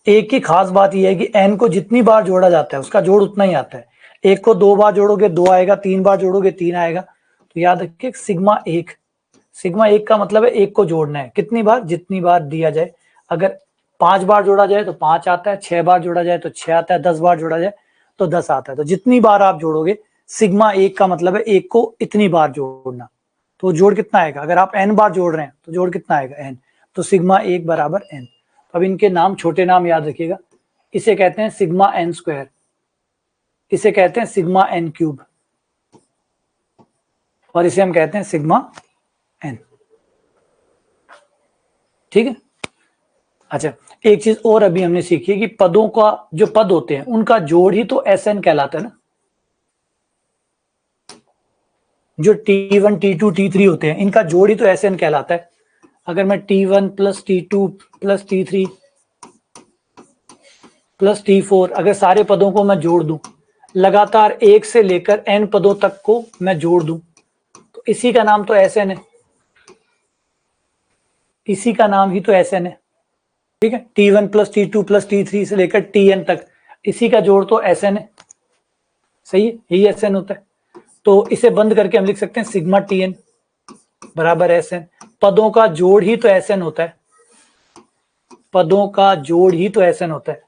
S1: एक की खास बात यह है कि n को जितनी बार जोड़ा जाता है उसका जोड़ उतना ही आता है। एक को 2 बार जोड़ोगे 2 आएगा, 3 बार जोड़ोगे 3 आएगा। तो याद रखिए सिग्मा 1 का मतलब है एक को जोड़ना है, कितनी बार, जितनी बार दिया जाए। अगर 5 बार जोड़ा जाए तो 5 आता है, 6 बार जोड़ा जाए तो 6 आता है, 10 बार जोड़ा जाए तो 10 आता है। तो जितनी बार आप जोड़ोगे, सिग्मा 1 का मतलब है एक को इतनी बार जोड़ना। तो जोड़ कितना आएगा, अगर आप n बार जोड़ रहे हैं तो जोड़ कितना आएगा, n। तो सिग्मा 1 बराबर n। अब इनके नाम, छोटे नाम याद रखिएगा। इसे कहते हैं सिग्मा n², इसे कहते हैं सिग्मा n³, और इसे हम कहते हैं सिग्मा n। ठीक है। अच्छा, एक चीज और अभी हमने सीखी है कि पदों का, जो पद होते हैं उनका जोड़ ही तो Sn कहलाता है ना। जो T1 T2 T3 होते हैं, इनका जोड़ ही तो Sn कहलाता है। अगर मैं T1 + T2 + T3 + T4, अगर सारे पदों को मैं जोड़ दूं, लगातार 1 से लेकर n पदों तक को मैं जोड़ दूं, तो इसी का नाम तो Sn है, इसी का नाम ही तो Sn है। ठीक है, T1 + T2 + T3 से लेकर Tn तक, इसी का जोड़ तो Sn है। सही है, यही Sn होता है। तो इसे बंद करके हम लिख सकते हैं सिग्मा Tn बराबर Sn। पदों का जोड़ ही तो Sn होता है, पदों का जोड़ ही तो Sn होता है।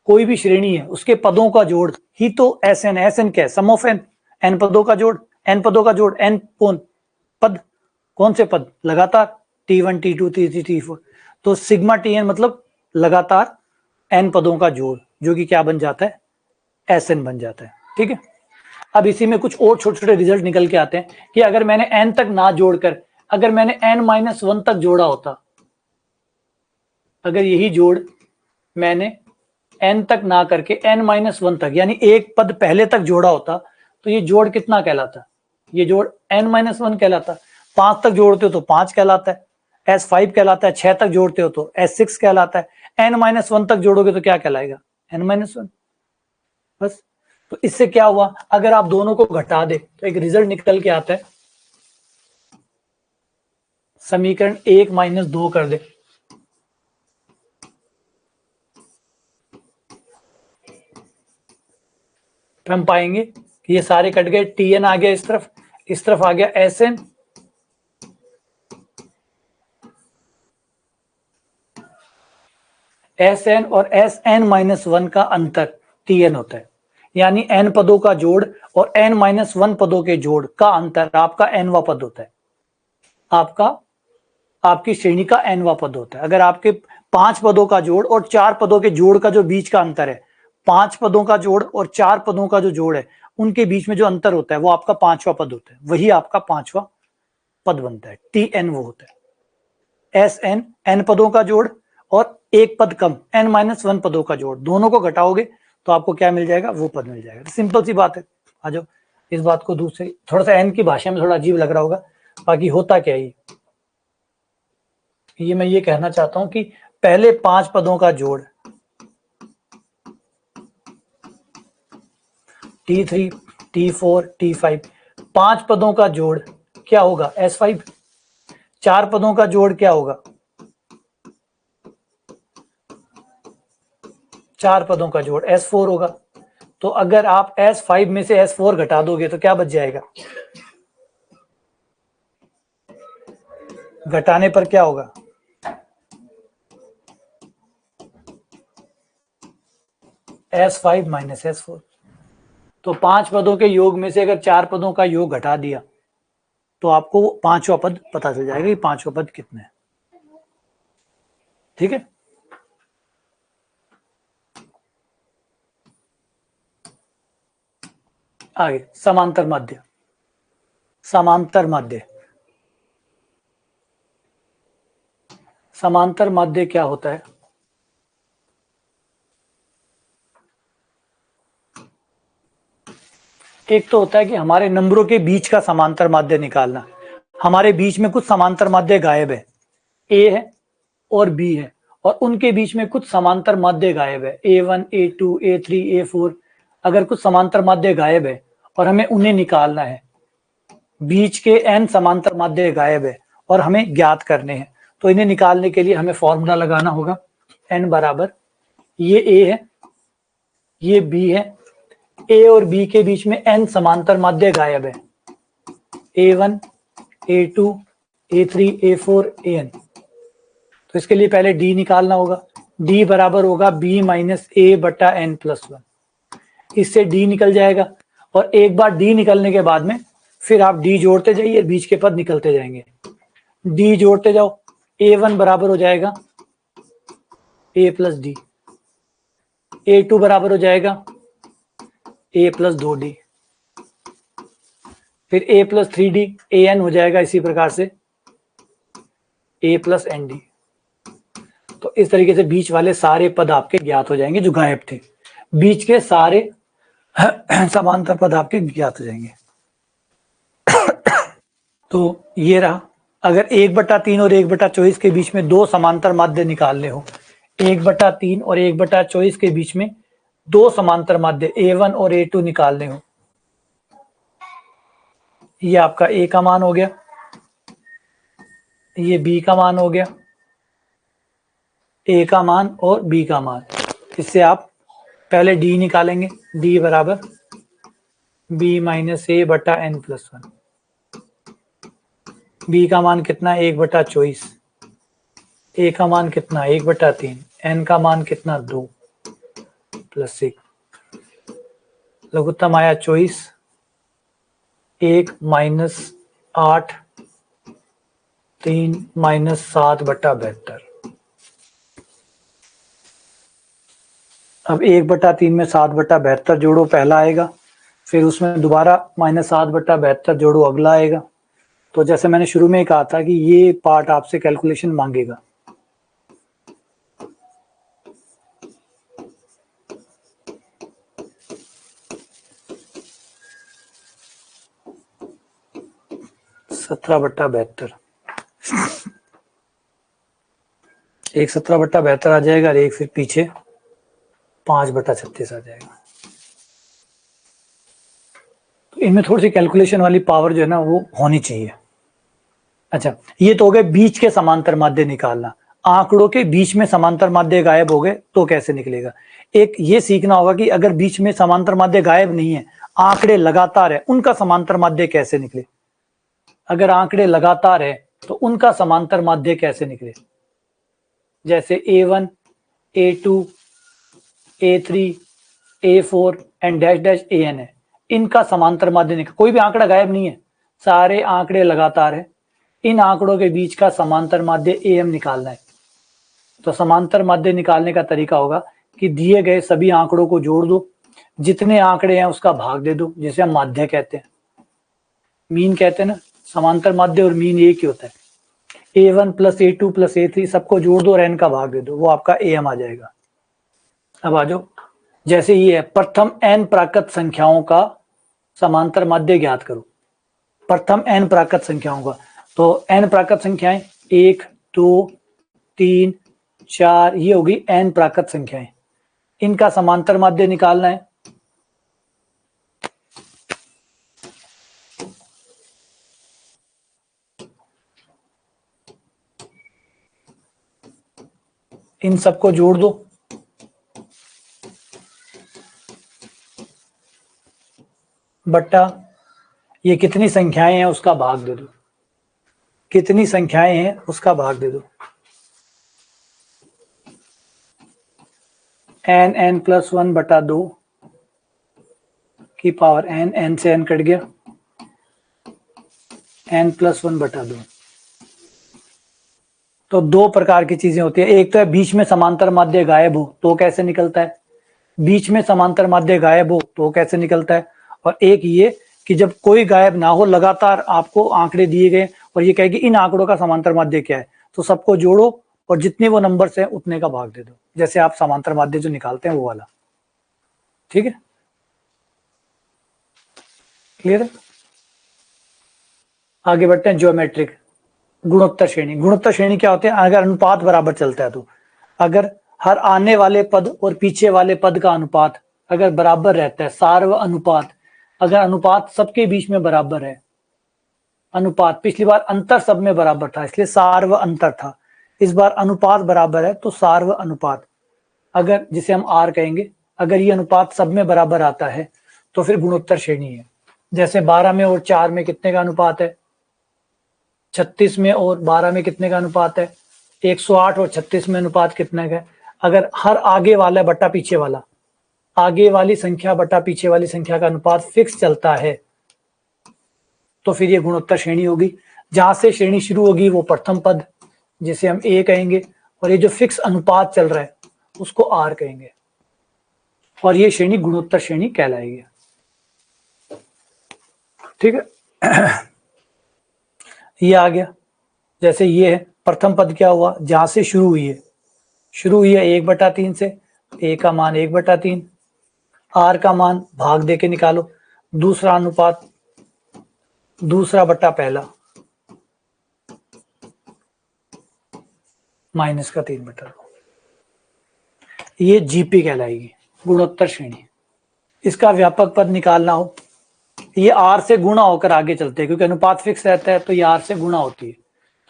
S1: कोई भी श्रेणी है उसके पदों का जोड़ ही तो Sn है। Sn क्या है, सम ऑफ n, n पदों का जोड़, n पदों का जोड़, n कौन पद, कौन से पद, लगातार T1 T2 T3 T4। तो सिग्मा Tn मतलब लगातार n पदों का जोड़, जो कि क्या बन जाता है, Sn बन जाता है। ठीक है। अब इसी में कुछ और छोटे छोटे रिजल्ट निकल के आते हैं कि अगर मैंने n तक ना जोड़कर, अगर मैंने n-1 तक जोड़ा होता, अगर यही जोड़ मैंने n तक ना करके n-1 तक, यानी एक पद पहले तक जोड़ा होता, तो ये जोड़ कितना कहलाता, ये जोड़ n-1 कहलाता। 5 तक जोड़ते हो तो 5 कहलाता है, S5 कहलाता है। 6 तक जोड़ते हो तो S6 कहलाता है। n-1 तक जोड़ोगे तो क्या कहलाएगा, n-1। बस। तो इससे क्या हुआ, अगर आप दोनों को घटा दे तो एक रिजल्ट निकल के आता है, समीकरण 1 - 2 कर दे, तो हम पाएंगे कि ये सारे कट गए, Tn आ गया इस तरफ आ गया Sn, Sn और Sn-1 का अंतर Tn होता है। यानी n पदों का जोड़ और n-1 पदों के जोड़ का अंतर आपका nवां पद होता है, आपकी श्रेणी का nवां पद होता है। अगर आपके 5 पदों का जोड़ और 4 पदों के जोड़ का जो बीच का अंतर है, 5 पदों का जोड़ और 4 पदों का जो जोड़ है, उनके बीच में जो अंतर होता है वो आपका 5वां पद होता है, वही आपका 5वां पद बनता है। Tn वो होता है। Sn n पदों का जोड़ और एक पद कम n-1 पदों का जोड़, दोनों को घटाओगे तो आपको क्या मिल जाएगा, वो पद मिल जाएगा। तो सिंपल सी बात है। आ जाओ, इस बात को दूसरी, थोड़ा सा n की भाषा में थोड़ा अजीब लग रहा होगा, बाकी होता क्या है ये मैं ये कहना चाहता हूं कि पहले 5 पदों का जोड़ T3 T4 T5, 5 पदों का जोड़ क्या होगा, S5। 4 पदों का जोड़ क्या होगा, 4 पदों का जोड़ S4 होगा। तो अगर आप S5 में से S4 घटा दोगे तो क्या बच जाएगा, घटाने पर क्या होगा, S5 - S4। तो 5 पदों के योग में से अगर 4 पदों का योग घटा दिया तो आपको 5वां पद पता चल जाएगा कि 5वां पद कितना है। ठीक है। आगे समांतर माध्य, समांतर माध्य, समांतर माध्य क्या होता है, एक तो होता है कि हमारे नंबरों के बीच का समांतर माध्य निकालना। हमारे बीच में कुछ समांतर माध्य गायब है, ए है और बी है, और उनके बीच में कुछ समांतर माध्य गायब है, A1 A2 A3 A4, अगर कुछ समांतर माध्य गायब है और हमें उन्हें निकालना है, बीच के n समांतर माध्य गायब है और हमें ज्ञात करने हैं, तो इन्हें निकालने के लिए हमें फॉर्मूला लगाना होगा। n बराबर, ये a है, ये b है, a और b के बीच में n समांतर माध्य गायब है, a1, a2, a3, a4, an। तो इसके लिए पहले d निकालना होगा। d बराबर होगा b माइनस a बटा n प्लस 1। इससे d निकल जाएगा और एक बार d निकलने के बाद में फिर आप d जोड़ते जाइए, बीच के पद निकलते जाएंगे। d जोड़ते जाओ, a1 बराबर हो जाएगा a प्लस डी, a2 बराबर हो जाएगा a प्लस 2d, फिर a प्लस 3d, an हो जाएगा इसी प्रकार से a प्लस एन डी। तो इस तरीके से बीच वाले सारे पद आपके ज्ञात हो जाएंगे जो गायब थे, बीच के सारे समांतर पद आपके ज्ञात हो जाएंगे। तो ये रहा, अगर 1/3 और 1/24 के बीच में दो समांतर माध्य निकालने हो, 1/3 और 1/24 के बीच में दो समांतर माध्य a1 और a2 निकालने हो, ये आपका a का मान हो गया, ये b का मान हो गया, a का मान और b का मान। इससे आप पहले d निकालेंगे, d बराबर b माइनस a बटा n प्लस 1। b का मान कितना, 1/24, a का मान कितना, 1/3, n का मान कितना, 2 प्लस 1, लघुत्तम आया 24, 1 माइनस 8, 3 माइनस 7/72। अब 1/3 में 7/72 जोड़ो, पहला आएगा, फिर उसमें दोबारा माइनस 7/72 जोड़ो, अगला आएगा। तो जैसे मैंने शुरू में ही कहा था कि ये पार्ट आपसे कैलकुलेशन मांगेगा। सत्रह बट्टा 72, एक 17/72 आ जाएगा और एक फिर पीछे 5/36 आ जाएगा। तो इनमें थोड़ी सी कैलकुलेशन वाली पावर जो है ना वो होनी चाहिए। अच्छा, ये तो हो गए बीच के समांतर माध्य निकालना। आंकड़ों के बीच में समांतर माध्य गायब हो गए तो कैसे निकलेगा। एक ये सीखना होगा कि अगर बीच में समांतर माध्य गायब नहीं है, आंकड़े लगातार है, उनका समांतर माध्य कैसे निकले। अगर आंकड़े लगातार है तो उनका समांतर माध्य कैसे निकले। जैसे a1, a2, a3, a4 and dash dash an है, इनका समांतर माध्य निकले। कोई भी आंकड़ा गायब नहीं है, सारे आंकड़े लगातार है, इन आंकड़ों के बीच का समांतर माध्य am निकालना है। तो समांतर माध्य निकालने का तरीका होगा कि दिए गए सभी आंकड़ों को जोड़ दो, जितने आंकड़े हैं उसका भाग दे दो, जिसे हम माध्य कहते हैं, मीन कहते हैं ना। समांतर माध्य और मीन एक ही होता है। a1 plus a2 plus a3 सबको जोड़ दो और n का भाग दे दो, वो आपका am आ जाएगा। अब आ जाओ, जैसे ये है, प्रथम n प्राकृत संख्याओं का समांतर माध्य ज्ञात करो। प्रथम n प्राकृत संख्याओं का, तो n प्राकृत संख्याएं 1, 2, 3, 4, ये होगी n प्राकृत संख्याएं, इनका समांतर माध्य निकालना है। इन सबको जोड़ दो, बट्टा ये कितनी संख्याएं हैं उसका भाग दे दो, कितनी संख्याएं हैं उसका भाग दे दो। n प्लस 1 बटा 2 की पावर n से n कट गया, n प्लस 1 बटा 2। तो दो प्रकार की चीजें होती है, एक तो है बीच में समांतर माध्य गायब हो तो कैसे निकलता है, बीच में समांतर माध्य गायब हो तो कैसे निकलता है, और एक ये कि जब कोई गायब ना हो, लगातार आपको आंकड़े दिए गए और ये कहे कि इन आंकड़ों का समांतर माध्य क्या है, तो सबको जोड़ो और जितने वो नंबर्स हैं उतने का भाग दे दो, जैसे आप समांतर माध्य जो निकालते हैं वो वाला। ठीक है, क्लियर है। आगे बढ़ते हैं ज्योमेट्रिक गुणोत्तर श्रेणी। गुणोत्तर श्रेणी क्या होते हैं, अगर अनुपात बराबर चलता है तो, अगर हर आने वाले पद और पीछे वाले पद का अनुपात अगर बराबर रहता है, सार्व अनुपात, अगर अनुपात सबके बीच में बराबर है, अनुपात, पिछली बार अंतर सब में बराबर था इसलिए सार्व अंतर था, इस बार अनुपात बराबर है तो सार्व अनुपात, अगर जिसे हम आर कहेंगे, अगर ये अनुपात सब में बराबर आता है तो फिर गुणोत्तर श्रेणी है। जैसे 12 में और 4 में कितने का अनुपात है, 36 में और 12 में कितने का अनुपात है, 108 और 36 में अनुपात कितने का है। अगर हर आगे वाला बट्टा पीछे वाला, आगे वाली संख्या बटा पीछे वाली संख्या का अनुपात फिक्स चलता है तो फिर ये गुणोत्तर श्रेणी होगी। जहां से श्रेणी शुरू होगी वो प्रथम पद जिसे हम ए कहेंगे, और ये जो फिक्स अनुपात चल रहा है उसको आर कहेंगे, और ये श्रेणी गुणोत्तर श्रेणी कहलाएगी। ठीक है, ये आ गया। जैसे ये है प्रथम पद, क्या हुआ, जहां से शुरू हुई है 1/3 से, ए का मान 1/3, आर का मान भाग दे के निकालो, दूसरा अनुपात दूसरा बट्टा पहला माइनस का 3/2, ये जीपी कहलाएगी गुणोत्तर श्रेणी। इसका व्यापक पद निकालना हो, ये आर से गुणा होकर आगे चलते हैं क्योंकि अनुपात फिक्स रहता है तो ये आर से गुणा होती है,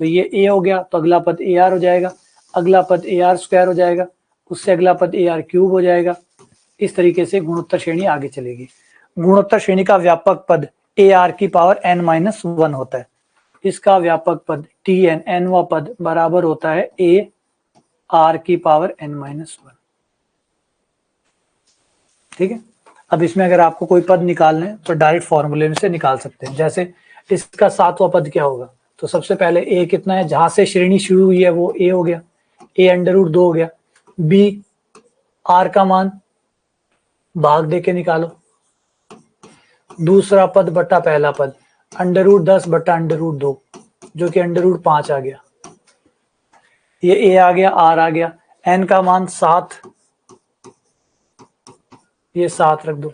S1: तो ये ए हो गया तो अगला पद ए आर हो जाएगा, अगला पद ए आर स्क्वायर हो जाएगा, उससे अगला पद ए आर क्यूब हो जाएगा। इस तरीके से गुणोत्तर श्रेणी आगे चलेगी। गुणोत्तर श्रेणी का व्यापक पद ए आर की पावर n-1 होता है, इसका व्यापक पद टी एन nवा पद बराबर होता है ए आर की पावर n-1। ठीक है, अब इसमें अगर आपको कोई पद निकालना है तो डायरेक्ट फॉर्मूले में से निकाल सकते हैं। जैसे इसका 7वां पद क्या होगा, तो सबसे पहले ए कितना है, जहां से श्रेणी शुरू हुई है वो ए हो गया, ए √2 हो गया, बी आर का मान भाग दे के निकालो, दूसरा पद बटा पहला पद √10 बटा √2 जो कि √5 आ गया, ये ए आ गया, आर आ गया, एन का मान 7, ये 7 रख दो,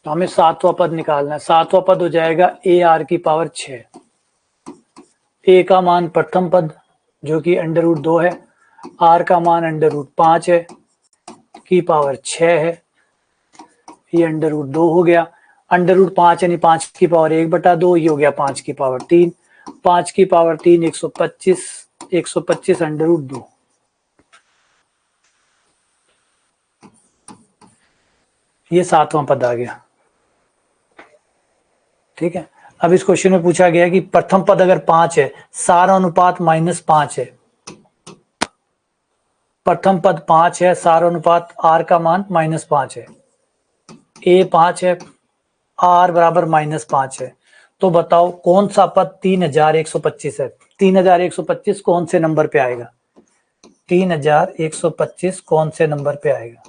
S1: तो हमें 7वां पद निकालना है। 7वां पद हो जाएगा ए आर की पावर 6, ए का मान प्रथम पद जो कि √2 है, आर का मान √5 है की पावर 6 है, ये √2 हो गया, √5 यानी 5 की पावर 1/2, ये हो गया 5 की पावर 3, 5 की पावर 3 125, 125 √2, ये 7वां पद आ गया। ठीक है, अब इस क्वेश्चन में पूछा गया कि प्रथम पद अगर 5 है, सारा अनुपात -5 है, प्रथम पद 5 है, सारा अनुपात आर का मान -5 है, ए 5 है, आर बराबर -5 है, तो बताओ कौन सा पद 3125 है। 3125 कौन से नंबर पे आएगा, 3125 कौन से नंबर पे आएगा,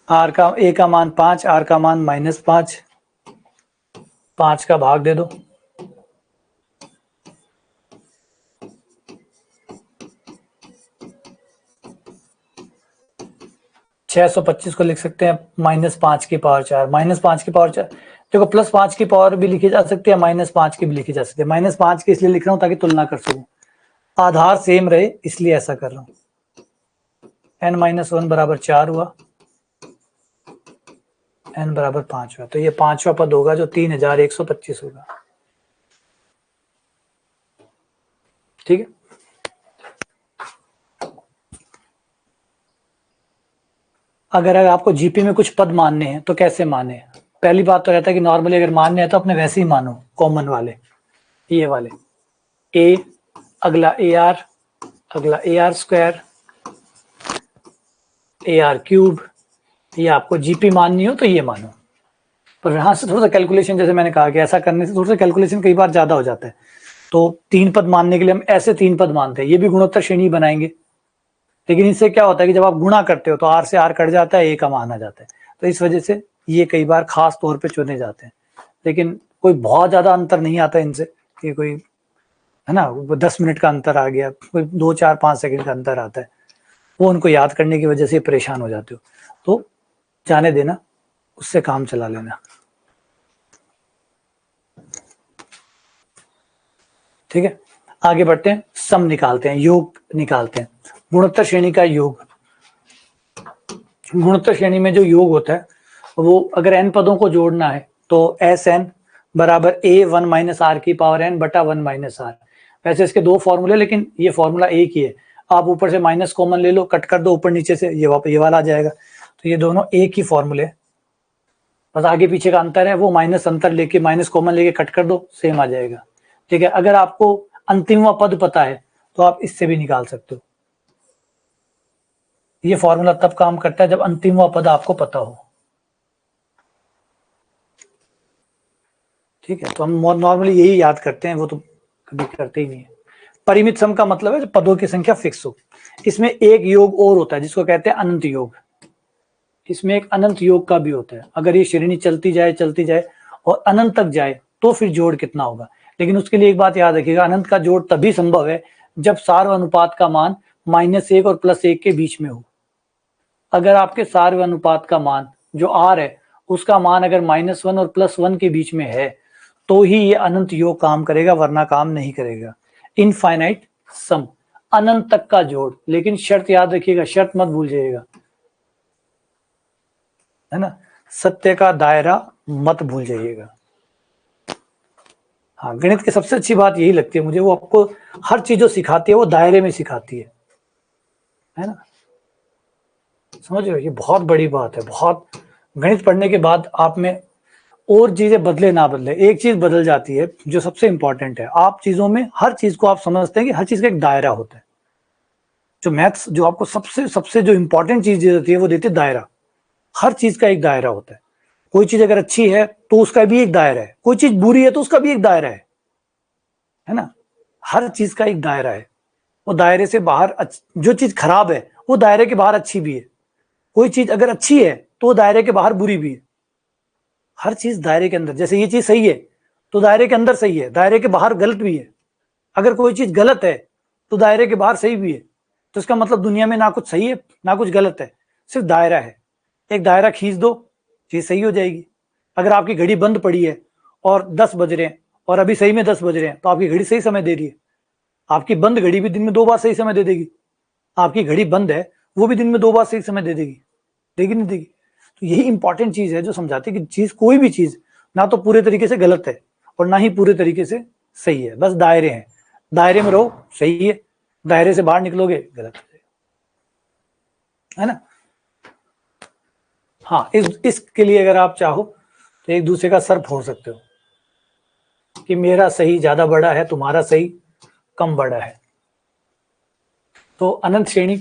S1: आर का, ए का मान 5, आर का मान -5, 5 का भाग दे दो, (625) को लिख सकते हैं -5 की पावर 4, -5 की पावर 4 देखो, +5 की पावर भी लिखी जा सकती है, -5 की भी लिखी जा सकती है। -5 की इसलिए लिख रहा हूं ताकि तुलना कर सकूं, आधार सेम रहे इसलिए ऐसा कर रहा हूं। n-1 बराबर 4 हुआ, n बराबर 5 हुआ, तो ये 5वां पद होगा जो 3125 होगा। ठीक है, अगर आपको जीपी में कुछ पद मानने हैं तो कैसे माने, पहली बात तो रहता है कि नॉर्मली अगर मानने हैं तो अपने वैसे ही मानो, कॉमन वाले, ये वाले, ए अगला ए आर, अगला A R square, A R cube, ये आपको जीपी माननी हो तो ये मानो। पर यहाँ से थोड़ा सा कैलकुलेशन, जैसे मैंने कहा कि ऐसा करने से थोड़ा सा कैलकुलेशन कई बार ज्यादा हो जाता है, तो 3 पद मानने के लिए हम ऐसे 3 पद मानते हैं, ये भी गुणोत्तर श्रेणी बनाएंगे। लेकिन इससे क्या होता है कि जब आप गुणा करते हो तो आर से आर कट जाता है, ए का मान आ जाता है, तो इस वजह से ये कई बार खास तौर पे चुने जाते हैं। लेकिन कोई बहुत ज्यादा अंतर नहीं आता इनसे, कि कोई है ना 10 मिनट का अंतर आ गया, कोई 2 4 5 सेकंड का अंतर आता है, वो उनको याद करने की वजह से परेशान हो जाते हो। तो जाने देना, उससे काम चला लेना। ठीक है, आगे बढ़ते हैं, सम निकालते हैं, योग निकालते हैं। गुणोत्तर श्रेणी का योग, गुणोत्तर श्रेणी में जो योग होता है वो अगर n पदों को जोड़ना है तो एस एन बराबर ए वन माइनस आर की पावर n बटा वन माइनस आर। वैसे इसके दो फॉर्मूले, लेकिन ये फॉर्मूला एक ही है। आप ऊपर से माइनस कॉमन ले लो, कट कर दो ऊपर नीचे से, ये वापस ये वाला आ जाएगा। तो ये दोनों एक ही फॉर्मूले, बस आगे पीछे का अंतर है, वो माइनस अंतर लेके माइनस कॉमन लेके कट कर दो, सेम आ जाएगा। ठीक है, अगर आपको अंतिमवा पद पता है तो आप इससे भी निकाल सकते हो। ये फॉर्मूला तब काम करता है जब अंतिमवा पद आपको पता हो। ठीक है, तो हम नॉर्मली यही याद करते हैं, वो तो कभी करते ही नहीं है। परिमित सम का मतलब है जब पदों की संख्या फिक्स हो। इसमें एक योग और होता है जिसको कहते हैं अनंत योग। इसमें एक अनंत योग का भी होता है। अगर ये श्रेणी चलती जाए और अनंत तक जाए तो फिर जोड़ कितना होगा। लेकिन उसके लिए एक बात याद रखिएगा, अनंत का जोड़ तभी संभव है जब सार्वनुपात का मान -1 और +1 के बीच में हो। अगर आपके सार्वनुपात का मान जो r है उसका मान अगर -1 और +1 के बीच में है तो ही ये अनंत योग काम करेगा, वरना काम नहीं करेगा। इनफाइनाइट सम, अनंत तक का जोड़, लेकिन शर्त याद रखिएगा, शर्त मत भूल जाइएगा, है ना, सत्य का दायरा मत भूल जाइएगा। हाँ, गणित की सबसे अच्छी बात यही लगती है मुझे, वो आपको हर चीज जो सिखाती है वो दायरे में सिखाती है ना, समझ रहे हो, ये बहुत बड़ी बात है। बहुत गणित पढ़ने के बाद आप में और चीजें बदले ना बदले, एक चीज बदल जाती है जो सबसे इंपॉर्टेंट है। आप चीजों में हर चीज को आप समझते हैं कि हर चीज का एक दायरा होता है। जो मैथ्स जो आपको सबसे सबसे जो इंपॉर्टेंट चीज देती है वो देती है दायरा। हर चीज का एक दायरा होता है। कोई चीज अगर अच्छी है तो उसका भी एक दायरा है, कोई चीज बुरी है तो उसका भी एक दायरा है ना। हर चीज का एक दायरा है, वो दायरे से बाहर जो चीज खराब है वो दायरे के बाहर अच्छी भी है। कोई चीज अगर अच्छी है तो वो दायरे के बाहर बुरी भी है। हर चीज दायरे के अंदर, जैसे ये चीज सही है तो दायरे के अंदर सही है, दायरे के बाहर गलत भी है। अगर कोई चीज गलत है तो दायरे के बाहर सही भी है। तो इसका मतलब दुनिया में ना कुछ सही है ना कुछ गलत है, सिर्फ दायरा है। एक दायरा खींच दो, चीज सही हो जाएगी। अगर आपकी घड़ी बंद पड़ी है और 10 बज रहे हैं और अभी सही में 10 बज रहे हैं तो आपकी घड़ी सही समय दे रही है। आपकी बंद घड़ी भी दिन में 2 बार सही समय दे देगी। आपकी घड़ी बंद है वो भी दिन में 2 बार सही समय दे देगी, देगी नहीं देगी। तो यही इंपॉर्टेंट चीज है जो समझाती है कि चीज, कोई भी चीज ना तो पूरे तरीके से गलत है और ना ही पूरे तरीके से सही है, बस दायरे हैं। दायरे में रहो सही है, दायरे से बाहर निकलोगे गलत है ना। हाँ, इसके लिए अगर आप चाहो तो एक दूसरे का सर फोड़ सकते हो कि मेरा सही ज्यादा बड़ा है, तुम्हारा सही कम बड़ा है। तो अनंत श्रेणी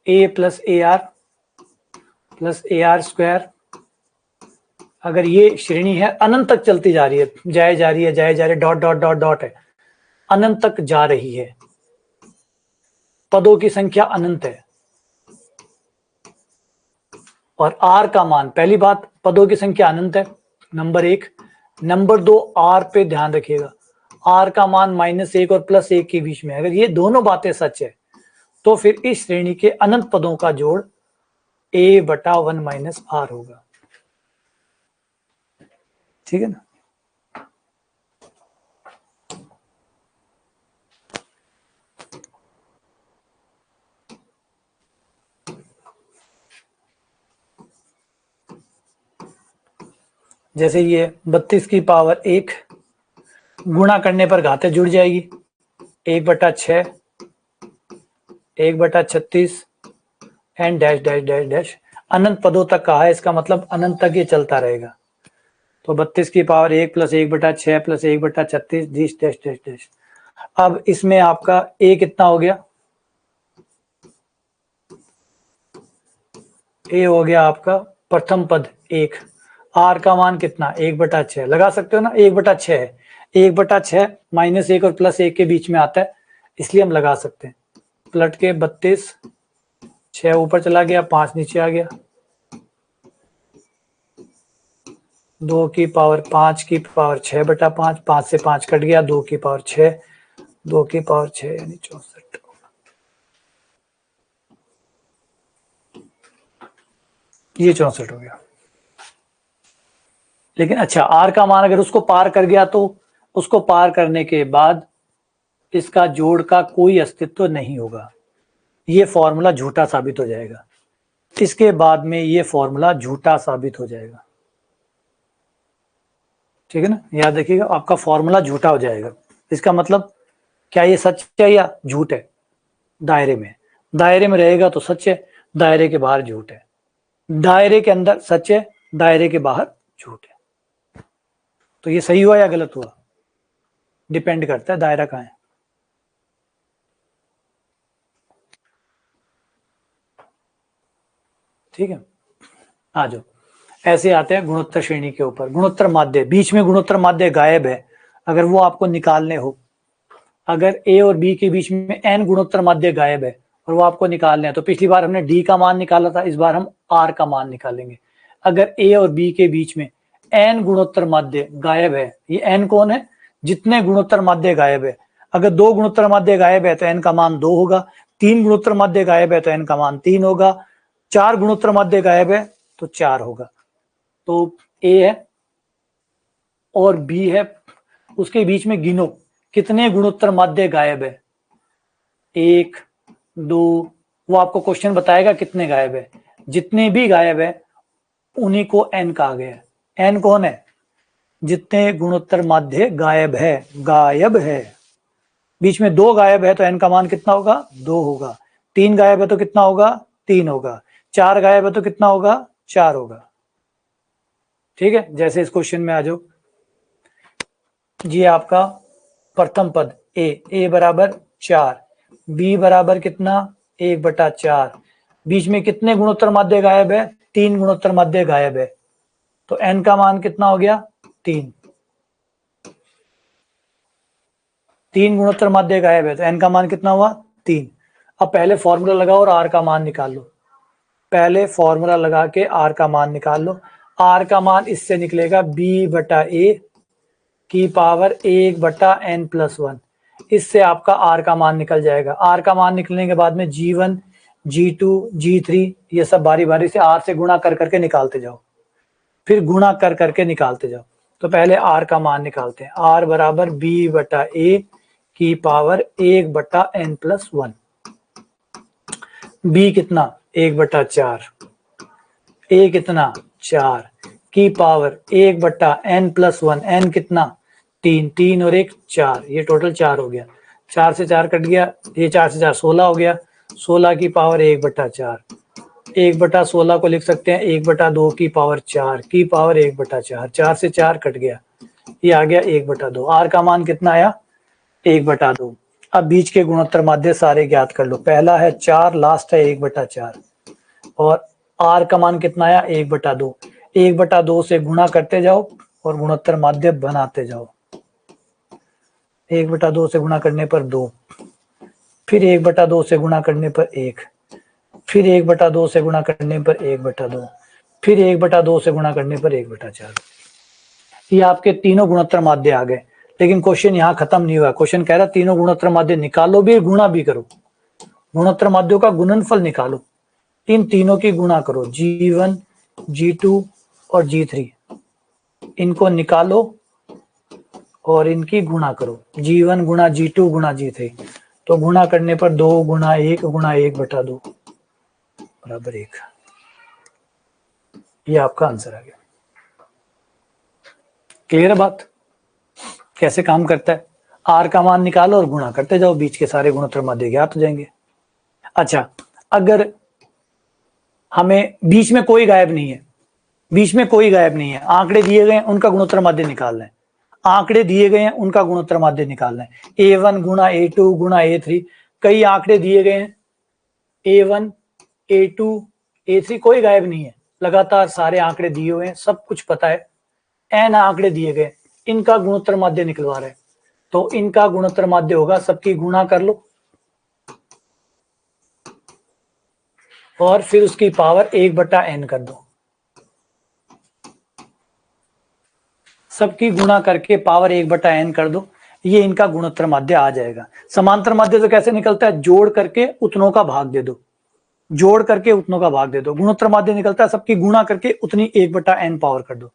S1: a plus A R plus A R square, अगर ये श्रेणी है अनंत तक चलती जा रही है, जाए जा रही है, डॉट डॉट डॉट डॉट है, अनंत तक जा रही है, पदों की संख्या अनंत है और r का मान, पहली बात पदों की संख्या अनंत है, नंबर 1। नंबर 2, r पे ध्यान रखिएगा, r का मान -1 और +1 के बीच में। अगर ये दोनों बातें सच है तो फिर इस श्रेणी के अनंत पदों का जोड़ a बटा 1 माइनस r होगा। ठीक है ना। जैसे ये 32 की पावर 1 गुणा करने पर घातें जुड़ जाएगी, 1/6, 1/36 and dash dash dash dash, अनंत पदों तक कहा है, इसका मतलब अनंत तक ये चलता रहेगा। तो 32 की power 1 plus 1/6 plus 1/36 dash dash dash dash. अब इसमें आपका a कितना हो गया, a हो गया आपका प्रथम पद 1, r का मान कितना 1/6, लगा सकते हो ना, 1/6 है, 1/6 -1 और +1 के बीच में आता है, इसलिए हम लगा सकते हैं। पलट के 32, 6 ऊपर चला गया, 5 नीचे आ गया, 2 की पावर 5 की पावर 6/5, 5 से 5 कट गया, 2 की पावर 6, 2 की पावर 6 यानी 64। ये 64 हो गया। लेकिन अच्छा, आर का मान अगर उसको पार कर गया तो उसको पार करने के बाद इसका जोड़ का कोई अस्तित्व नहीं होगा, ये फॉर्मूला झूठा साबित हो जाएगा। इसके बाद में ये फॉर्मूला झूठा साबित हो जाएगा, ठीक है ना, याद रखिएगा, आपका फॉर्मूला झूठा हो जाएगा। इसका मतलब क्या ये सच है या झूठ है? दायरे में रहेगा तो सच है, दायरे के बाहर झूठ है, दायरे के अंदर सच है, दायरे के बाहर झूठ है। तो ये सही हुआ या गलत हुआ, डिपेंड करता है दायरा कहाँ है। ठीक है, आ जाओ। ऐसे आते हैं गुणोत्तर श्रेणी के ऊपर। गुणोत्तर माध्य, बीच में गुणोत्तर माध्य गायब है, अगर वो आपको निकालने हो, अगर ए और बी के बीच में एन गुणोत्तर माध्य गायब है और वो आपको निकालने हैं, तो पिछली बार हमने डी का मान निकाला था, इस बार हम आर का मान निकालेंगे। अगर ए और बी के बीच में एन गुणोत्तर माध्य गायब है, ये एन कौन है? जितने गुणोत्तर माध्य गायब है। अगर 2 गुणोत्तर माध्य गायब है तो एन का मान 2 होगा, 3 गुणोत्तर माध्य गायब है तो एन का मान 3 होगा, 4 गुणोत्तर माध्य गायब है तो 4 होगा। तो ए है और बी है, उसके बीच में गिनो कितने गुणोत्तर माध्य गायब है। 1, 2, वो आपको क्वेश्चन बताएगा कितने गायब है। जितने भी गायब है उन्हीं को एन कहा गया है। एन कौन है? जितने गुणोत्तर माध्य गायब है। बीच में 2 गायब है तो एन का मान कितना होगा? 2 होगा। 3 गायब है तो कितना होगा? 3 होगा। 4 गायब है तो कितना होगा? 4 होगा। ठीक है, जैसे इस क्वेश्चन में आ जाओ जी। आपका प्रथम पद ए बराबर 4, बी बराबर कितना? 1/4। बीच में कितने गुणोत्तर माध्य गायब है? 3 गुणोत्तर माध्य गायब है, तो एन का मान कितना हो गया? 3। 3 गुणोत्तर माध्य गायब है तो एन का मान कितना हुआ? 3। अब पहले फॉर्मूला लगाओ और आर का मान निकाल लो। पहले फॉर्मूला लगा के आर का मान निकाल लो। आर का मान इससे निकलेगा b/a की पावर 1/n+1। इससे आपका आर का मान निकल जाएगा। आर का मान निकलने के बाद में g1, g2, g3 ये सब बारी बारी से आर से गुणा कर करके निकालते जाओ, फिर गुणा कर करके निकालते जाओ। तो पहले आर का मान निकालते हैं। आर बराबर b/a की पावर 1/n+1। बी कितना? 1/4। ए कितना? 4 की पावर 1/n+1। एन कितना? 3। 3 और 1 4, ये टोटल 4 हो गया। 4 से 4 कट गया, ये 4 से 4 16 हो गया। 16 की पावर 1/4। 1/16 को लिख सकते हैं 1/2 की पावर 4 की पावर 1/4। 4 से 4 कट गया, ये आ गया 1/2। आर का मान कितना आया? 1/2। अब बीच के गुणोत्तर माध्य सारे ज्ञात कर लो। पहला है 4, लास्ट है 1/4। और आर का मान कितना आया? 1/2। 1/2 से गुणा करते जाओ और गुणोत्तर माध्य बनाते जाओ। 1/2 से गुणा करने पर 2, फिर 1/2 से गुणा करने पर 1, फिर 1/2 से गुणा करने पर 1/2, फिर 1/2 से गुणा करने पर 1/4। ये आपके तीनों गुणोत्तर माध्य आ गए। लेकिन क्वेश्चन यहाँ खत्म नहीं हुआ। क्वेश्चन कह रहा तीनों गुणोत्तर माध्य निकालो भी, गुणा भी करो। गुणोत्तर माध्यों का गुणनफल निकालो, इन तीनों की गुणा करो, g1, g2 और g3। इनको निकालो और इनकी गुणा करो, g1 गुणा g2 गुणा g3। तो गुणा करने पर 2 गुणा 1 गुणा 1/2 बराबर 1। ये आपका आंसर आ गया। क्लियर है बात कैसे काम करता है? आर का मान निकालो और गुणा करते जाओ, बीच के सारे गुणोत्तर माध्य ज्ञात हो जाएंगे। अच्छा, अगर हमें बीच में कोई गायब नहीं है, बीच में कोई गायब नहीं है, आंकड़े दिए गए हैं उनका गुणोत्तर माध्य निकालना है। आंकड़े दिए गए हैं उनका गुणोत्तर माध्य निकालना है। a1 गुणा a2 गुणा a3, कई आंकड़े दिए गए हैं, a1 a2 a3, कोई गायब नहीं है, लगातार सारे आंकड़े दिए हुए हैं, सब कुछ पता है। n आंकड़े दिए गए, इनका गुणोत्तर माध्य निकलवा रहे हैं, तो इनका गुणोत्तर माध्य होगा, सबकी गुणा कर लो और फिर उसकी पावर 1/n कर दो। सबकी गुणा करके पावर 1/n कर दो, ये इनका गुणोत्तर माध्य आ जाएगा। समांतर माध्य तो कैसे निकलता है? जोड़ करके उतनों का भाग दे दो, जोड़ करके उतनों का भाग दे दो, गुणोत्तर माध्य निकलता है, सबकी गुणा करके उतनी 1/n पावर कर दो,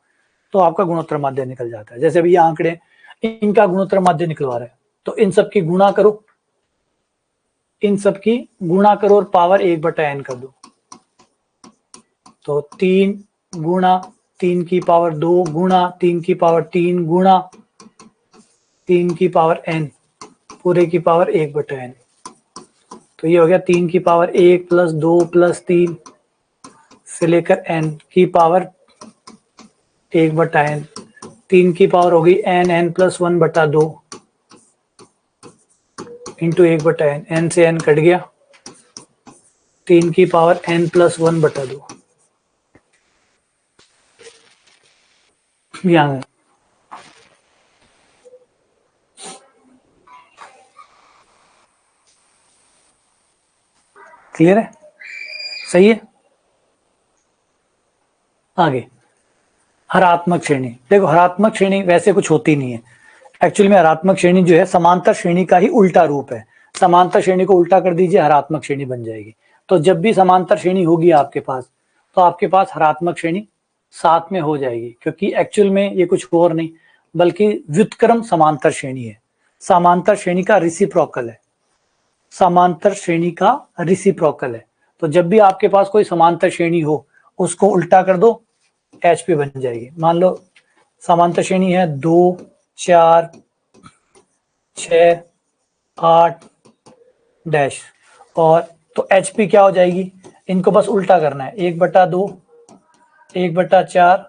S1: तो आपका गुणोत्तर माध्य निकल जाता है। जैसे अभी ये आंकड़े, इनका गुणोत्तर माध्य निकलवा रहे हैं, तो इन सब की गुणा करो, इन सब की गुणा करो और पावर 1/n कर दो, तो 3 गुणा 3 की पावर 2 गुणा 3 की पावर 3 गुणा 3 की पावर n पूरे की पावर 1/n। तो ये हो गया 3 की पावर 1 प्लस 2 प्लस 3 से लेकर n की पावर 1/n। 3 की पावर हो गई n plus 1/2 into 1/n, n से n कट गया, 3 की पावर n प्लस 1/2 यहाँ क्लियर है, सही है। आगे हरात्मक श्रेणी, देखो हरात्मक श्रेणी वैसे कुछ होती नहीं है, एक्चुअली में हरात्मक श्रेणी जो है समांतर श्रेणी का ही उल्टा रूप है। समांतर श्रेणी को उल्टा कर दीजिए, हरात्मक श्रेणी बन जाएगी। तो जब भी समांतर श्रेणी होगी आपके पास, तो आपके पास हरात्मक श्रेणी साथ में हो जाएगी, क्योंकि एक्चुअल में ये कुछ और नहीं बल्कि व्युत्क्रम समांतर श्रेणी है। समांतर श्रेणी का रिसिप्रोकल है, समांतर श्रेणी का रिसिप्रोकल है। तो जब भी आपके पास कोई समांतर श्रेणी हो, उसको उल्टा कर दो, HP बन जाएगी। मान लो समांतर श्रेणी है 2 4 6 8 डैश, और तो HP क्या हो जाएगी, इनको बस उल्टा करना है, 1/2 1/4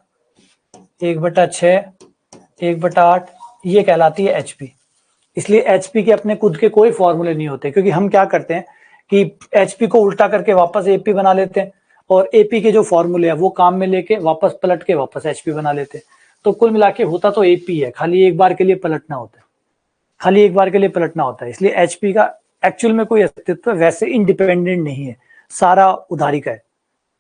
S1: 1/6 1/8, ये कहलाती है HP। इसलिए HP के अपने खुद के कोई फॉर्मूले नहीं होते, क्योंकि हम क्या करते हैं कि HP को उल्टा करके वापस AP बना लेते हैं, और AP के जो फॉर्मूले हैं वो काम में लेके वापस पलट के वापस HP बना लेते हैं। तो कुल मिला के होता तो AP है, खाली एक बार के लिए पलटना होता है, खाली एक बार के लिए पलटना होता है। इसलिए HP का एक्चुअल में कोई अस्तित्व वैसे इंडिपेंडेंट नहीं है, सारा उधारी का है,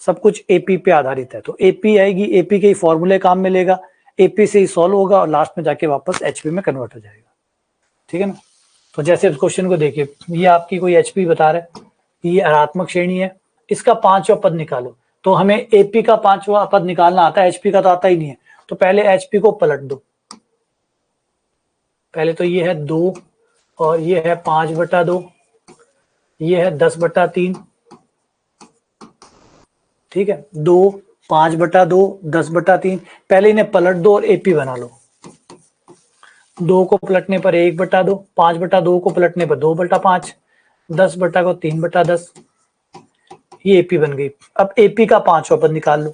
S1: सब कुछ AP पे आधारित है। तो AP आएगी, AP के ही फॉर्मूले काम में लेगा, AP से ही सॉल्व होगा और लास्ट में जाके वापस HP में कन्वर्ट हो जाएगा, ठीक है ना। तो जैसे इस क्वेश्चन को देखिए, ये आपकी कोई HP बता रहा है, ये हरात्मक श्रेणी है, इसका 5वां पद निकालो। तो हमें AP का 5वां पद निकालना आता है, HP का तो आता ही नहीं है। तो पहले HP को पलट दो, पहले तो ये है 2 और ये है 5/2, ये है 10/3, ठीक है। 2 5/2 10/3, पहले इन्हें पलट दो और AP बना लो। 2 को पलटने पर 1/2, 5/2 को पलटने पर 2/5, 10 को 3/10, ये AP बन गई। अब AP का 5वां पद निकाल लो,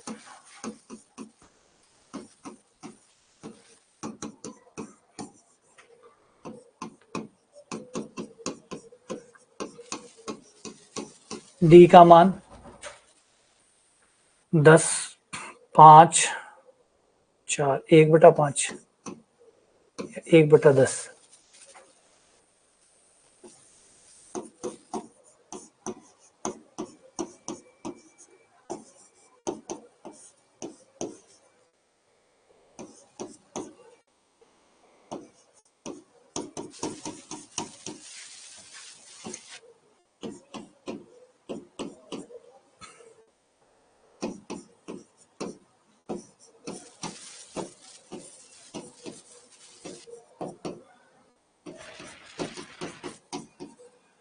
S1: D का मान 10 5 4 1/5 1/10,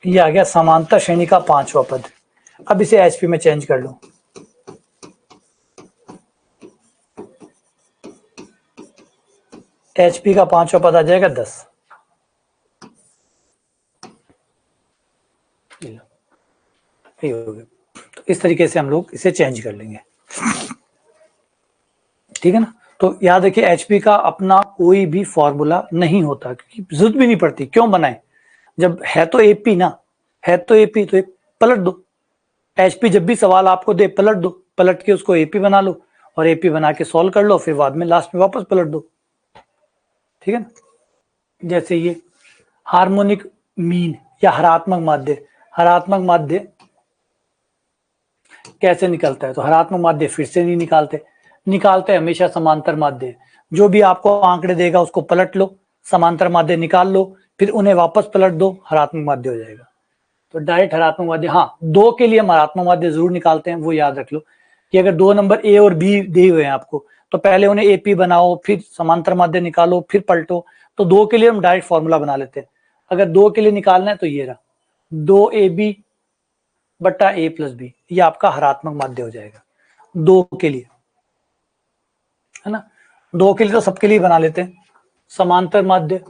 S1: ये आ गया समांतर श्रेणी का 5वां पद। अब इसे HP में चेंज कर लो, HP का 5वां पद आ जाएगा 10। तो इस तरीके से हम लोग इसे चेंज कर लेंगे, ठीक है ना। तो याद रखिए HP का अपना कोई भी फॉर्मूला नहीं होता, क्योंकि जरूरत भी नहीं पड़ती, क्यों बनाए, जब है तो AP ना, है तो AP, तो एक पलट दो। HP जब भी सवाल आपको दे पलट दो, पलट के उसको AP बना लो और AP बना के सॉल्व कर लो, फिर बाद में लास्ट में वापस पलट दो, ठीक है ना। जैसे ये हार्मोनिक मीन या हरात्मक माध्य, हरात्मक माध्य कैसे निकलता है, तो हरात्मक माध्य फिर से नहीं निकालते, निकालते हमेशा समांतर माध्य। जो भी आपको आंकड़े देगा उसको पलट लो, समांतर माध्य निकाल लो, फिर उन्हें वापस पलट दो, हरात्मक माध्य हो जाएगा। तो डायरेक्ट हरात्मक माध्य, हाँ 2 के लिए हम हरात्मक माध्य जरूर निकालते हैं, वो याद रख लो कि अगर 2 नंबर ए और बी दिए हुए हैं आपको, तो पहले उन्हें एपी बनाओ, फिर समांतर माध्य निकालो, फिर पलटो। तो 2 के लिए हम डायरेक्ट फॉर्मूला बना लेते हैं। अगर 2 के लिए निकालना है तो ये रहा 2ab बट्टा a प्लस बी, ये आपका हरात्मक माध्य हो जाएगा 2 के लिए, है ना। 2 के लिए तो सबके लिए बना लेते हैं। समांतर माध्य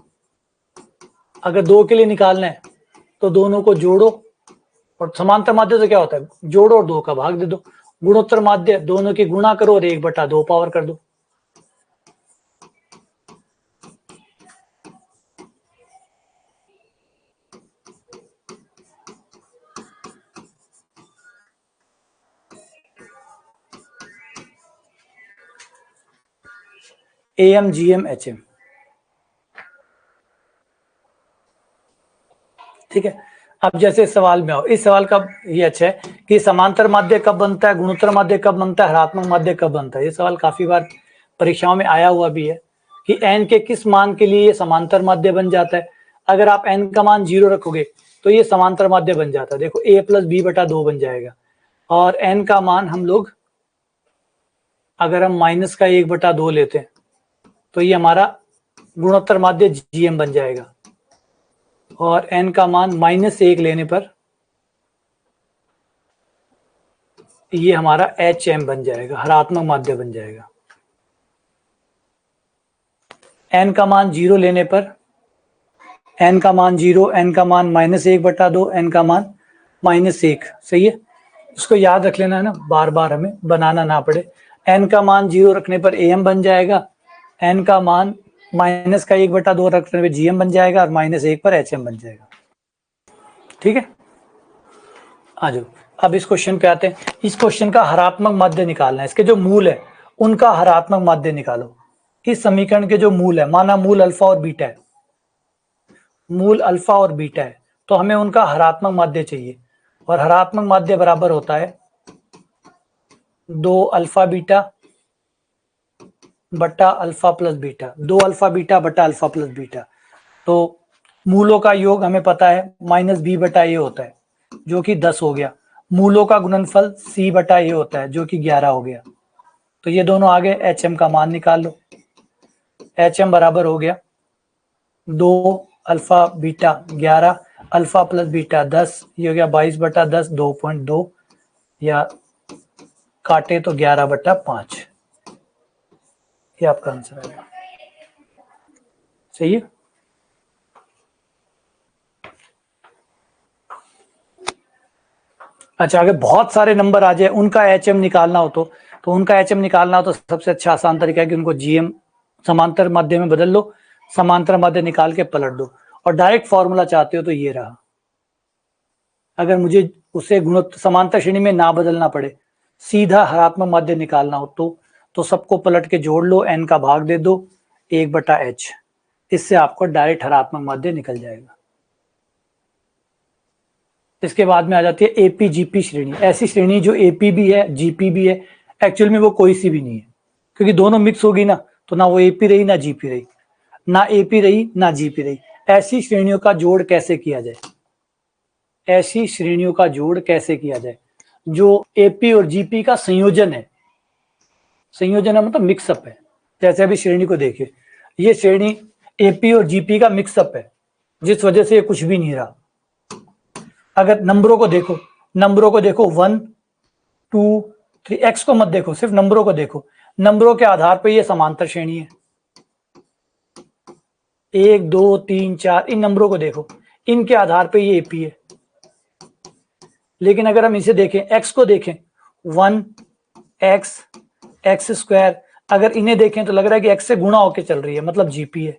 S1: अगर 2 के लिए निकालना है तो दोनों को जोड़ो, और समांतर माध्य से क्या होता है, जोड़ो और 2 का भाग दे दो। गुणोत्तर माध्य दोनों की गुणा करो और 1/2 पावर कर दो। AM GM HM, ठीक है। अब जैसे इस सवाल में आओ, इस सवाल का ये अच्छा है कि समांतर माध्य कब बनता है, गुणोत्तर माध्य कब बनता है, हरात्मक माध्य कब बनता है। ये सवाल काफी बार परीक्षाओं में आया हुआ भी है कि n के किस मान के लिए ये समांतर माध्य बन जाता है। अगर आप n का मान 0 रखोगे तो ये समांतर माध्य बन जाता है। देखो a प्लस बी बटा 2 बन जाएगा, और n का मान हम लोग अगर हम माइनस का 1/2 लेते हैं तो ये हमारा गुणोत्तर माध्य GM बन जाएगा, और n का मान -1 लेने पर ये हमारा HM बन जाएगा, हरात्मक माध्य बन जाएगा। n का मान 0 लेने पर, n का मान 0, n का मान -1/2, n का मान -1, सही है। इसको याद रख लेना है ना, बार बार हमें बनाना ना पड़े। n का मान 0 रखने पर AM बन जाएगा, n का मान -1/2 रखने पर GM बन जाएगा, और -1 पर HM बन जाएगा। ठीक है, आ जाओ अब इस क्वेश्चन पे आते हैं। इस क्वेश्चन का हरात्मक माध्य निकालना है, इसके जो मूल है उनका हरात्मक माध्य निकालो। इस समीकरण के जो मूल है, माना मूल अल्फा और बीटा है, मूल अल्फा और बीटा है, तो हमें उनका हरात्मक माध्य चाहिए, और हरात्मक माध्य बराबर होता है 2 अल्फा बीटा बट्टा alpha plus beta, 2 alpha beta बट्टा अल्फा प्लस बीटा। तो मूलों का योग हमें पता है -b बटा a होता है, जो कि 10 हो गया। मूलों का गुणनफल c बटा a होता है, जो कि 11 हो गया। तो ये दोनों आ गए, HM का मान निकाल लो। HM बराबर हो गया 2 alpha beta 11 alpha plus beta 10, ये हो गया 22/10, 2.2, या काटे तो 11/5। ये आपका आंसर आएगा, सही है। अच्छा, अगर बहुत सारे नंबर आ जाए उनका HM निकालना हो तो उनका HM निकालना हो तो सबसे अच्छा आसान तरीका है कि उनको GM समांतर माध्य में बदल लो, समांतर माध्य निकाल के पलट दो, और डायरेक्ट फॉर्मूला चाहते हो तो ये रहा। अगर मुझे उसे गुणोत्तर समांतर श्रेणी में ना बदलना पड़े, सीधा हरात्मक माध्य निकालना हो तो सबको पलट के जोड़ लो, n का भाग दे दो 1/h, इससे आपको डायरेक्ट हरात्मक माध्य निकल जाएगा। इसके बाद में आ जाती है एपी जीपी श्रेणी, ऐसी श्रेणी जो एपी भी है जीपी भी है, एक्चुअल में वो कोई सी भी नहीं है, क्योंकि दोनों मिक्स होगी ना, तो ना वो एपी रही ना जीपी रही, ना एपी रही ना जीपी रही। ऐसी श्रेणियों का जोड़ कैसे किया जाए, ऐसी श्रेणियों का जोड़ कैसे किया जाए जो एपी और जीपी का संयोजन है। संयोजन है मतलब मिक्सअप है। जैसे अभी श्रेणी को देखिए, ये श्रेणी एपी और जीपी का मिक्सअप है, जिस वजह से ये कुछ भी नहीं रहा। अगर नंबरों को देखो, नंबरों को देखो 1 2 3, एक्स को मत देखो, सिर्फ नंबरों को देखो। नंबरों के आधार पर ये समांतर श्रेणी है, 1 2 3 4, इन नंबरों को देखो, इनके आधार पर ये एपी है। लेकिन अगर हम इसे देखें, एक्स को देखें, 1 एक्स एक्स स्क्वायर, अगर इन्हें देखें तो लग रहा है कि एक्स से गुणा होकर चल रही है, मतलब जीपी है।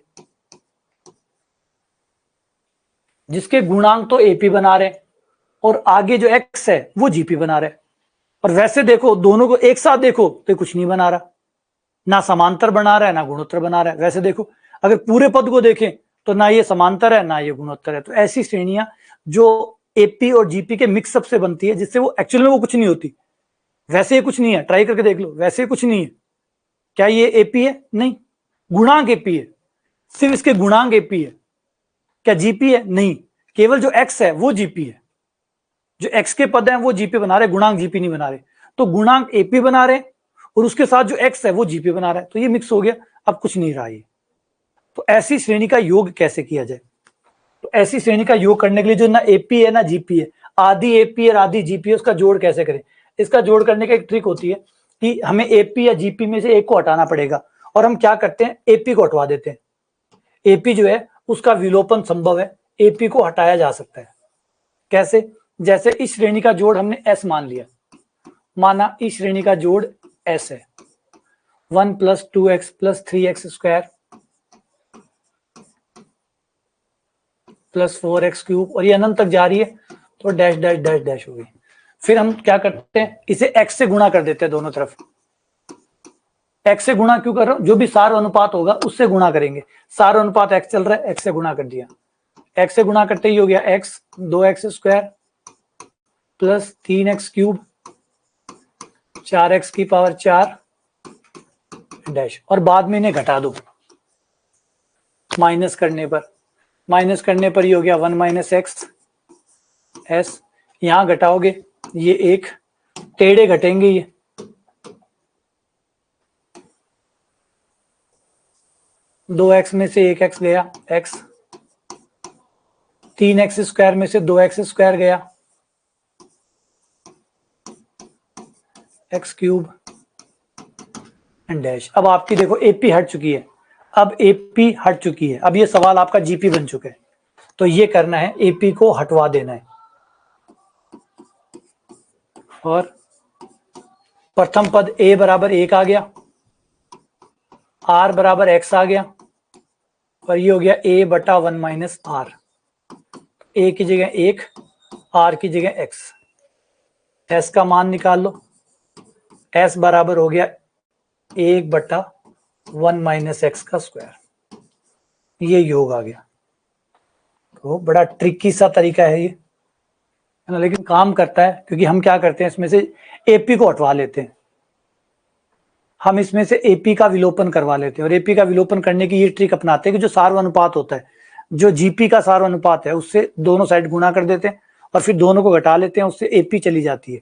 S1: जिसके गुणांक तो एपी बना रहे हैं और आगे जो एक्स है वो जीपी बना रहे हैं। और वैसे देखो, दोनों को एक साथ देखो तो कुछ नहीं बना रहा, ना समांतर बना रहा है ना गुणोत्तर बना रहा है। वैसे देखो, अगर पूरे पद को देखें तो ना ये समांतर है ना ये गुणोत्तर है। तो ऐसी श्रेणियां जो एपी और जीपी के मिक्सअप से बनती है, जिससे वो एक्चुअल में वो कुछ नहीं होती, वैसे ही कुछ नहीं है, ट्राई करके देख लो, वैसे ही कुछ नहीं है। क्या ये एपी है? नहीं, गुणांक एपी है, सिर्फ इसके गुणांक एपी है। क्या जीपी है? नहीं, केवल जो एक्स है वो जीपी है। जो x के पद हैं वो जीपी बना रहे, गुणांक जीपी नहीं बना रहे, तो गुणांक एपी बना रहे और उसके साथ जो x है वो जीपी बना रहा है, तो ये मिक्स हो गया, अब कुछ नहीं रहा ये। तो ऐसी श्रेणी का योग कैसे किया जाए? तो ऐसी श्रेणी का योग करने के लिए जो ना एपी है ना जीपी है, आधी एपी और आधी जीपी है, उसका जोड़ कैसे करें? इसका जोड़ करने का एक ट्रिक होती है कि हमें एपी या जीपी में से एक को हटाना पड़ेगा, और हम क्या करते हैं, एपी को हटवा देते हैं। एपी जो है उसका विलोपन संभव है, एपी को हटाया जा सकता है। कैसे? जैसे इस श्रेणी का जोड़ हमने एस मान लिया, माना इस श्रेणी का जोड़ एस है, 1 + 2x + 3x square plus 4x³ और ये अनंत तक जा रही है, तो डैश डैश डैश डैश हो गई। फिर हम क्या करते हैं, इसे x से गुणा कर देते हैं दोनों तरफ। x से गुणा क्यों कर रहा हूं? जो भी सार अनुपात होगा उससे गुणा करेंगे। सार अनुपात x चल रहा है, x से गुणा कर दिया, x से गुणा करते ही हो गया x 2x² plus 3x³ 4x⁴ dash, और बाद में इन्हें घटा दो माइनस करने पर ही हो गया 1 - x s। यहां घटाओगे ये एक, टेढ़े घटेंगे ये, दो एक्स में से एक एक्स गया x, 3x² में से 2x² गया x³ एंड डैश। अब आपकी देखो एपी हट चुकी है, अब एपी हट चुकी है, अब ये सवाल आपका जीपी बन चुका है, तो ये करना है, एपी को हटवा देना है। और प्रथम पद a बराबर 1 आ गया, r बराबर x आ गया, और ये हो गया a/1 - r। a की जगह 1, r की जगह x। s का मान निकाल लो, s बराबर हो गया 1/1 - x का स्क्वायर। ये योग आ गया। तो बड़ा ट्रिकी सा तरीका है ये, है ना, लेकिन काम करता है, क्योंकि हम क्या करते हैं, इसमें से एपी को हटवा लेते हैं, हम इसमें से एपी का विलोपन करवा लेते हैं, और एपी का विलोपन करने की ये ट्रिक अपनाते हैं कि जो सार्वनुपात होता है, जो जीपी का सार्वनुपात है, उससे दोनों साइड गुणा कर देते हैं और फिर दोनों को घटा लेते हैं, उससे एपी चली जाती है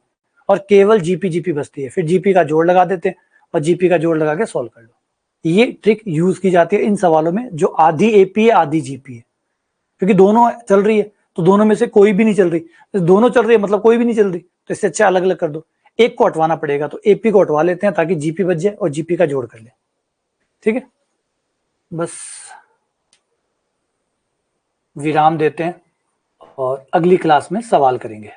S1: और केवल जीपी बचती है। फिर जीपी का जोड़ लगा देते हैं और जीपी का जोड़ लगा के सॉल्व कर लो। ये ट्रिक यूज की जाती है इन सवालों में जो आधी एपी है आधी जीपी है, क्योंकि दोनों चल रही है, तो दोनों में से कोई भी नहीं चल रही, दोनों चल रही है मतलब कोई भी नहीं चल रही, तो इससे अच्छा अलग अलग कर दो। एक को हटवाना पड़ेगा, तो एपी को हटवा लेते हैं ताकि जीपी बच जाए और जीपी का जोड़ कर ले। ठीक है, बस विराम देते हैं और अगली क्लास में सवाल करेंगे।